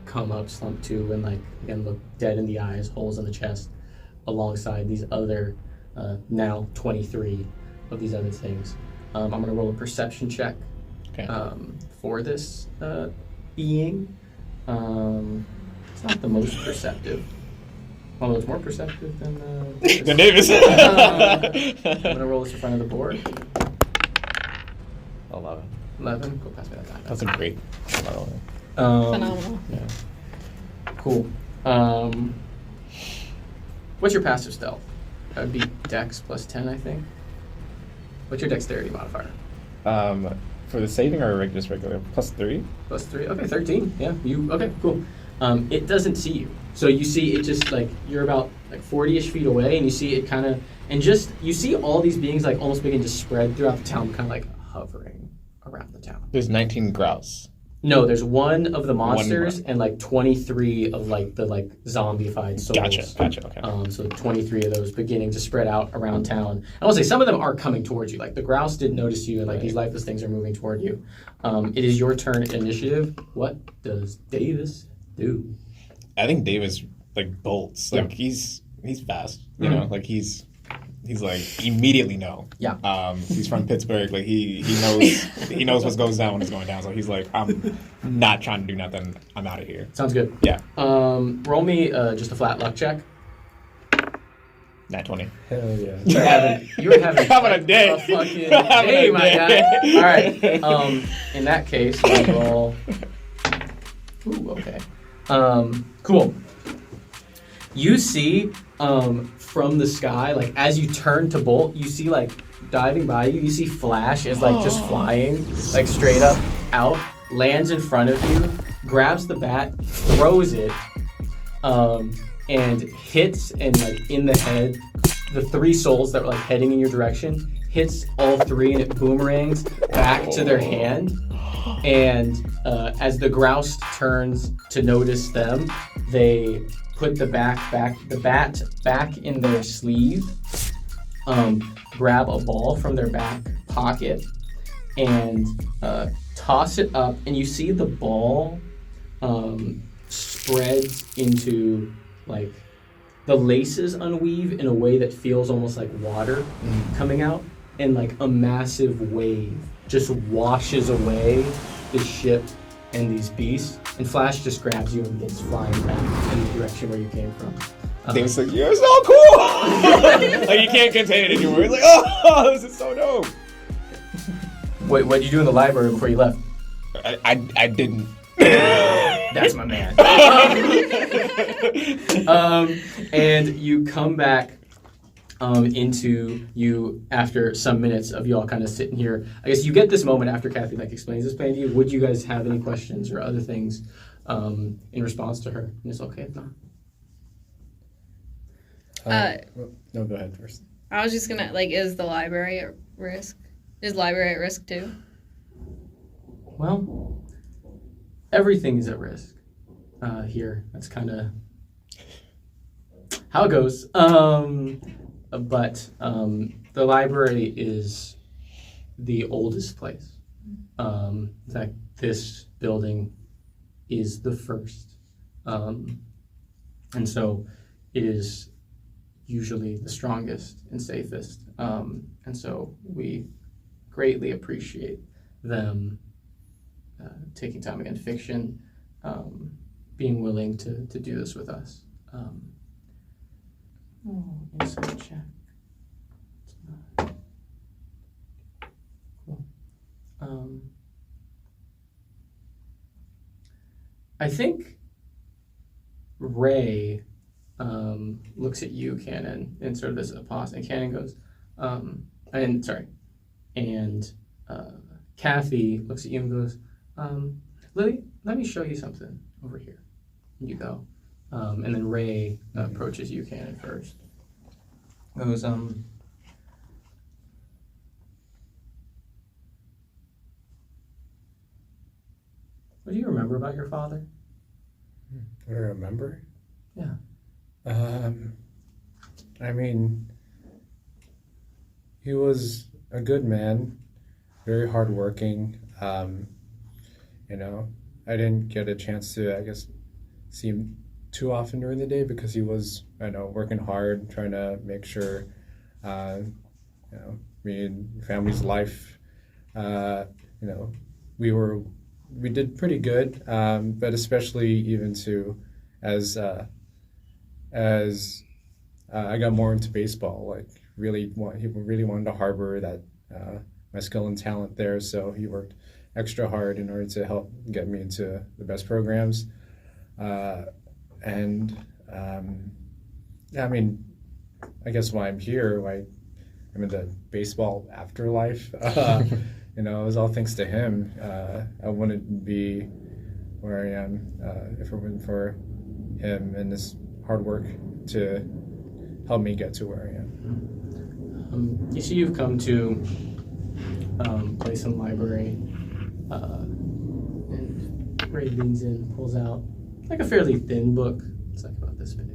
come up, slump to, and again look dead in the eyes, holes in the chest, alongside these other now 23 of these other things. I'm gonna roll a perception check for this being. It's not the most perceptive, although it's more perceptive than Davis. I'm gonna roll this in front of the board. 11. 11. Go pass me that time. That's a great level. Phenomenal. Yeah. Cool. What's your passive stealth? That would be Dex plus 10, I think. What's your dexterity modifier? For the saving or just regular? Plus 3? Plus 3. Okay, 13. Yeah. Okay, cool. It doesn't see you. So you see it just you're about 40-ish feet away, and you see it kind of, and just, you see all these beings almost begin to spread throughout the town, kind of hovering around the town. There's 19 grouse. No, there's one of the monsters grouse. and like 23 of like the like zombified souls. Gotcha. Okay. So 23 of those beginning to spread out around town. I will say some of them are coming towards you. Like the grouse didn't notice you, and like these lifeless things are moving toward you. It is your turn initiative. What does Davis do? I think Davis like bolts. Like he's fast. You know, like he's like immediately no. Yeah. He's from Pittsburgh. Like he knows what goes down when it's going down. So he's like, I'm not trying to do nothing. I'm out of here. Sounds good. Yeah. Roll me just a flat luck check. Nat 20. Hell yeah. You're having Having a day. A fucking day, my guy. All right. In that case, we roll. Ooh, okay. Cool. You see, from the sky, like as you turn to bolt, you see like diving by you. You see Flash is like just flying, like straight up out, lands in front of you, grabs the bat, throws it, and hits and like in the head, the 3 souls that were like heading in your direction, hits all 3 and it boomerangs back to their hand. And as the grouse turns to notice them, they put the bat back in their sleeve, grab a ball from their back pocket, and toss it up. And you see the ball spreads into like the laces unweave in a way that feels almost like water coming out, and like a massive wave just washes away the ship and these beasts, and Flash just grabs you and gets flying back in the direction where you came from. Davis like, you're so cool. Like you can't contain it anymore. He's like, oh, this is so dope. What did you do in the library before you left? I didn't. That's my man. And you come back into you after some minutes of you all kind of sitting here. I guess you get this moment after Kathy like explains this plan to you. Would you guys have any questions or other things in response to her? And it's okay if not. No, go ahead first. I was just gonna is the library at risk? Is library at risk too? Well, everything is at risk here. That's kind of how it goes. But the library is the oldest place. In fact, this building is the first. And so it is usually the strongest and safest. And so we greatly appreciate them taking time again, fiction, being willing to do this with us. Insight check. It's not. Cool. I think Ray looks at you, Cannon, and sort of this pause, and Cannon goes, and Kathy looks at you and goes, Lily, let me show you something over here. And you go. And then Ray approaches you, Cannon, first. Goes, what do you remember about your father? What do I remember? Yeah. I mean, he was a good man, very hardworking. You know, I didn't get a chance to, I guess, see him too often during the day because he was, I know, working hard, trying to make sure, you know, me and family's life, you know, we did pretty good, but especially even to as I got more into baseball, like he really wanted to harbor that my skill and talent there, so he worked extra hard in order to help get me into the best programs. I mean, I guess why I'm here, why I'm in the baseball afterlife, you know, it was all thanks to him. I wouldn't be where I am if it weren't for him and his hard work to help me get to where I am. You see, you've come to place in the library. And Ray leans in, pulls out like a fairly thin book. It's like about this big.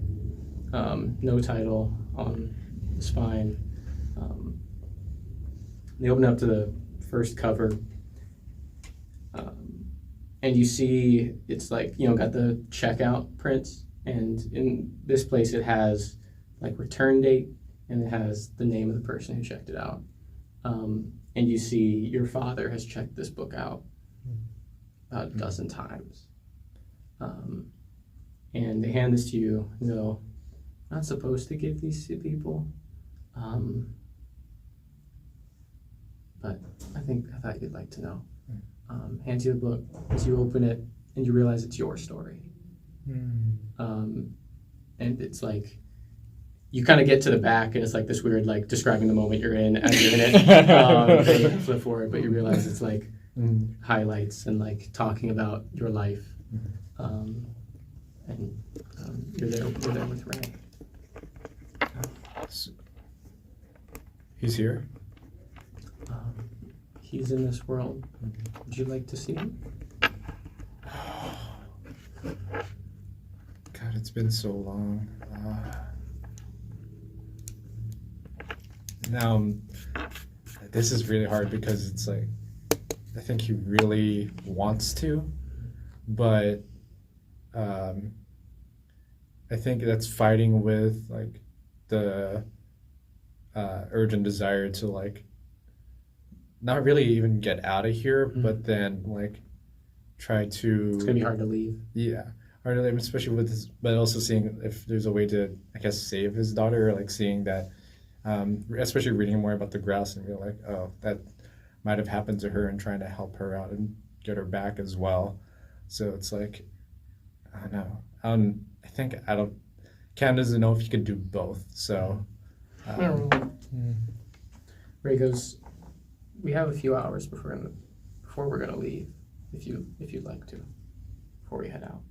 No title on the spine. They open up to the first cover. And you see it's like, got the checkout prints. And in this place, it has like return date and it has the name of the person who checked it out. And you see your father has checked this book out about a dozen times. And they hand this to you and go, not supposed to give these to people. But I thought you'd like to know. Hands you the book as you open it and you realize it's your story. And it's like, you kind of get to the back and it's like this weird, like describing the moment you're in as you're in it. And you flip forward, but you realize it's like highlights and like talking about your life. And you're there with Ray. He's here? He's in this world. Would you like to see him? God, it's been so long. Now, this is really hard because it's like, I think he really wants to, but I think that's fighting with like the urgent desire to like not really even get out of here, but then like try to. It's gonna be hard to leave. Yeah, hard to leave, especially with his, but also seeing if there's a way to, I guess, save his daughter, or like seeing that, especially reading more about the grouse and being like, oh, that might have happened to her, and trying to help her out and get her back as well. So it's like, I don't know. I think Cam doesn't know if he could do both. So. Ray goes, we have a few hours before we're gonna leave, if you'd like to, before we head out.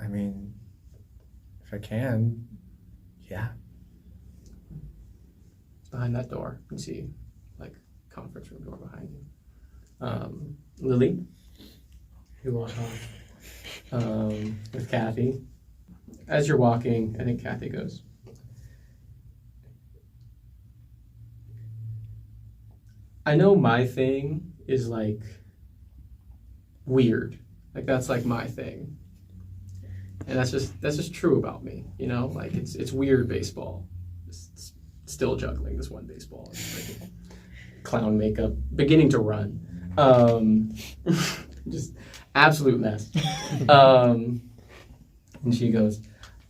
I mean, if I can, yeah. Behind that door, you can see like conference room door behind you. Lily, you walk on with Kathy. As you're walking, I think Kathy goes, I know my thing is like weird. Like that's like my thing. And that's just true about me, like it's weird baseball. It's still juggling this one baseball. It's like clown makeup, beginning to run. Just absolute mess. And she goes,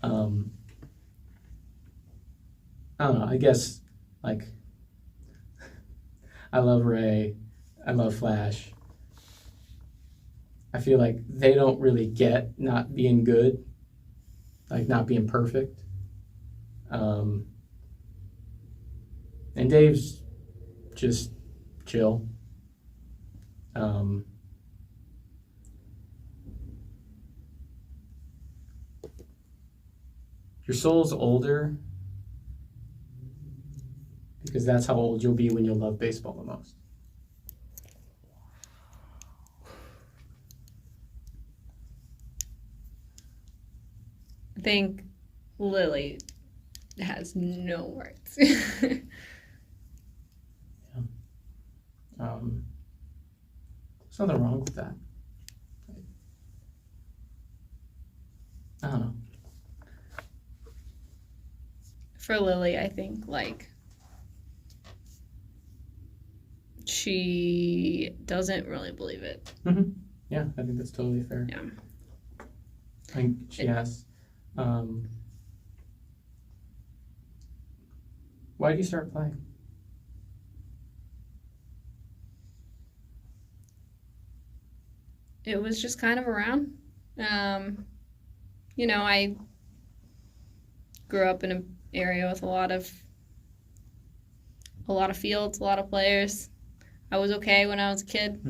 I don't know, I guess like I love Ray, I love Flash. I feel like they don't really get not being good, like not being perfect. And Dave's just chill. Your soul's older because that's how old you'll be when you'll love baseball the most. I think Lily has no words. Yeah. There's nothing wrong with that. I don't know. For Lily, I think, like, she doesn't really believe it. Mm-hmm. Yeah, I think that's totally fair. Yeah. I think she asks, why did you start playing? It was just kind of around. I grew up in an area with a lot of fields, a lot of players. I was okay when I was a kid.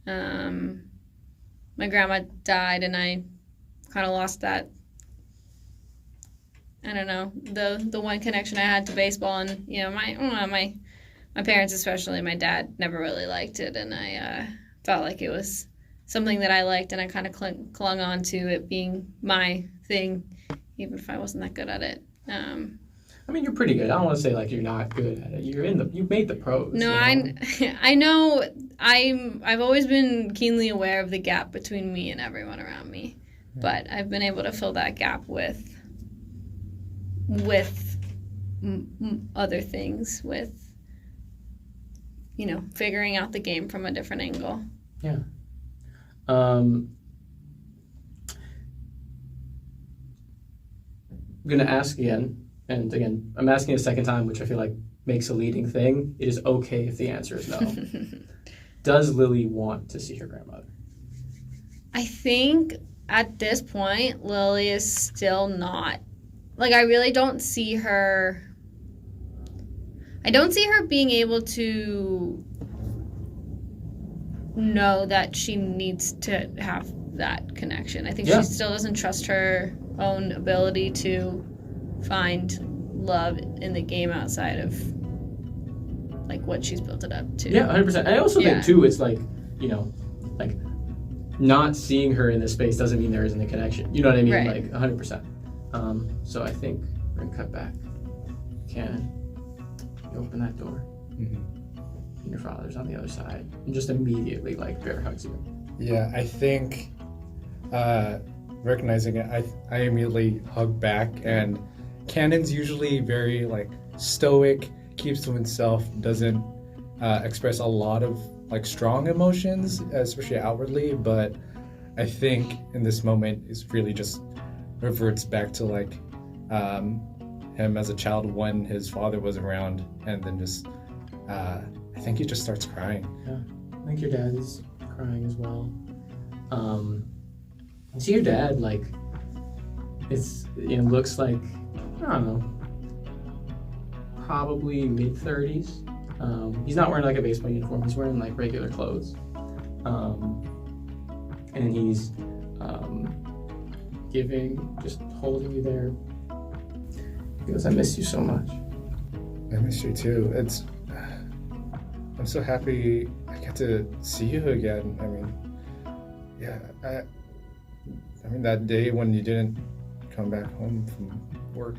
Mm-hmm. My grandma died, and I kind of lost that. I don't know, the one connection I had to baseball, and my my parents, especially my dad, never really liked it, and I felt like it was something that I liked, and I kind of clung on to it being my thing, even if I wasn't that good at it. I mean, you're pretty good. I don't want to say like you're not good at it. You've made the pros. No, you know? I know I've always been keenly aware of the gap between me and everyone around me, but I've been able to fill that gap with other things, with figuring out the game from a different angle. Yeah. I'm gonna ask again, and again, I'm asking a second time, which I feel like makes a leading thing. It is okay if the answer is no. Does Lily want to see her grandmother? I think at this point, Lily is still not. Like, I really don't see her. I don't see her being able to know that she needs to have that connection. I think she still doesn't trust her own ability to find love in the game outside of like what she's built it up to. Yeah, 100%. I also think too, it's like, like not seeing her in this space doesn't mean there isn't a connection. You know what I mean? Right. Like 100%. So I think we're gonna cut back. Can you open that door? Mm-hmm. And your father's on the other side, and just immediately like bear hugs you. Yeah, I think recognizing it, I immediately hug back, and Cannon's usually very like stoic, keeps to himself, doesn't express a lot of like strong emotions, especially outwardly, but I think in this moment is really just reverts back to like him as a child when his father was around, and then just I think he just starts crying. Yeah, I think your dad is crying as well. See your dad, like, it looks like, I don't know, probably mid-30s. He's not wearing like a baseball uniform, he's wearing like regular clothes. And he's just holding you there. He goes, I miss you so much. I miss you too. I'm so happy I get to see you again. I mean, yeah, I mean that day when you didn't come back home from work,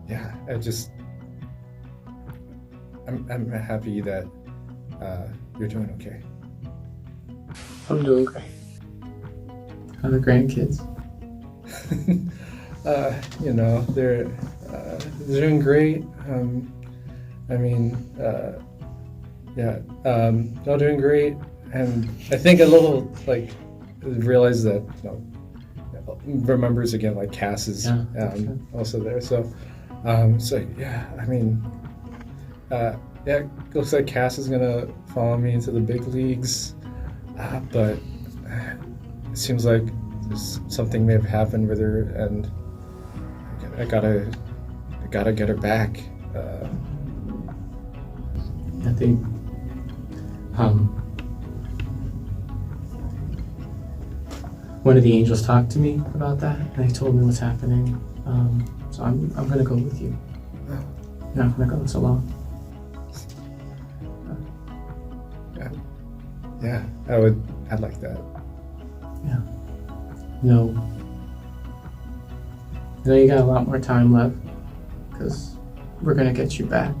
yeah, I'm happy that you're doing okay. I'm doing great. How are the grandkids? They're doing great. I mean, they're doing great, and I think a little like realize that remembers again like Cass is also there. So yeah, I mean, it looks like Cass is gonna follow me into the big leagues, but it seems like something may have happened with her, and I gotta get her back. I think one of the angels talked to me about that, and they told me what's happening. So I'm gonna go with you. You're not gonna go this alone. Yeah, I'd like that. Yeah. No. I know you got a lot more time left, because we're gonna get you back.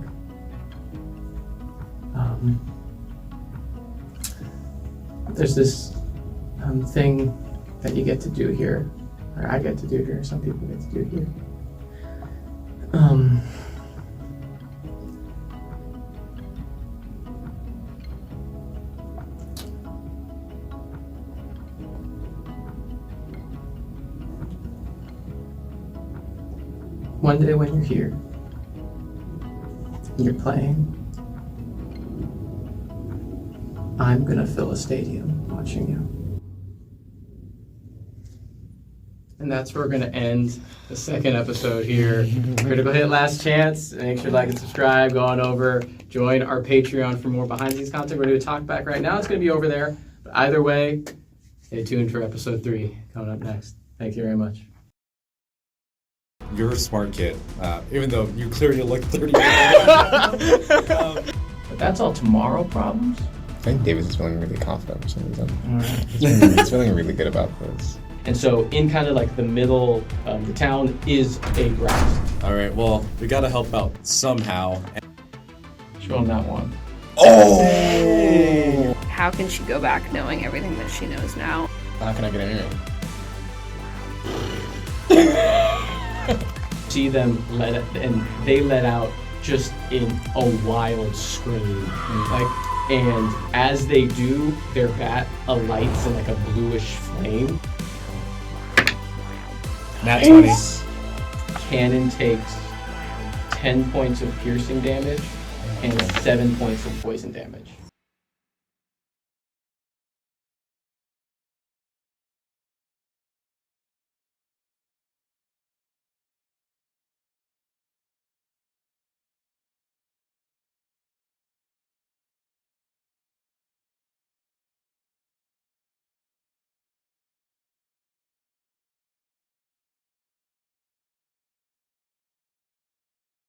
There's this thing that you get to do here, or I get to do here, some people get to do here. One day when you're here, and you're playing, I'm gonna fill a stadium watching you. And that's where we're gonna end the second episode here. Critical Hit Last Chance. Make sure to like and subscribe. Go on over, join our Patreon for more behind the scenes content. We're gonna do a talk back right now. It's gonna be over there. But either way, stay tuned for episode 3 coming up next. Thank you very much. you're a smart kid, even though you clearly look 30. But that's all tomorrow problems. I think Davis is feeling really confident for some reason. Alright. He's feeling really good about this. And so in kind of like the middle of the town is a grass. All right, well, we got to help out somehow. Show him that one. Oh! How can she go back knowing everything that she knows now? How can I get an earring? See them let it, and they let out just in a wild scream. And as they do, their bat alights in like a bluish flame. Nat 20. Cannon takes 10 points of piercing damage and 7 points of poison damage.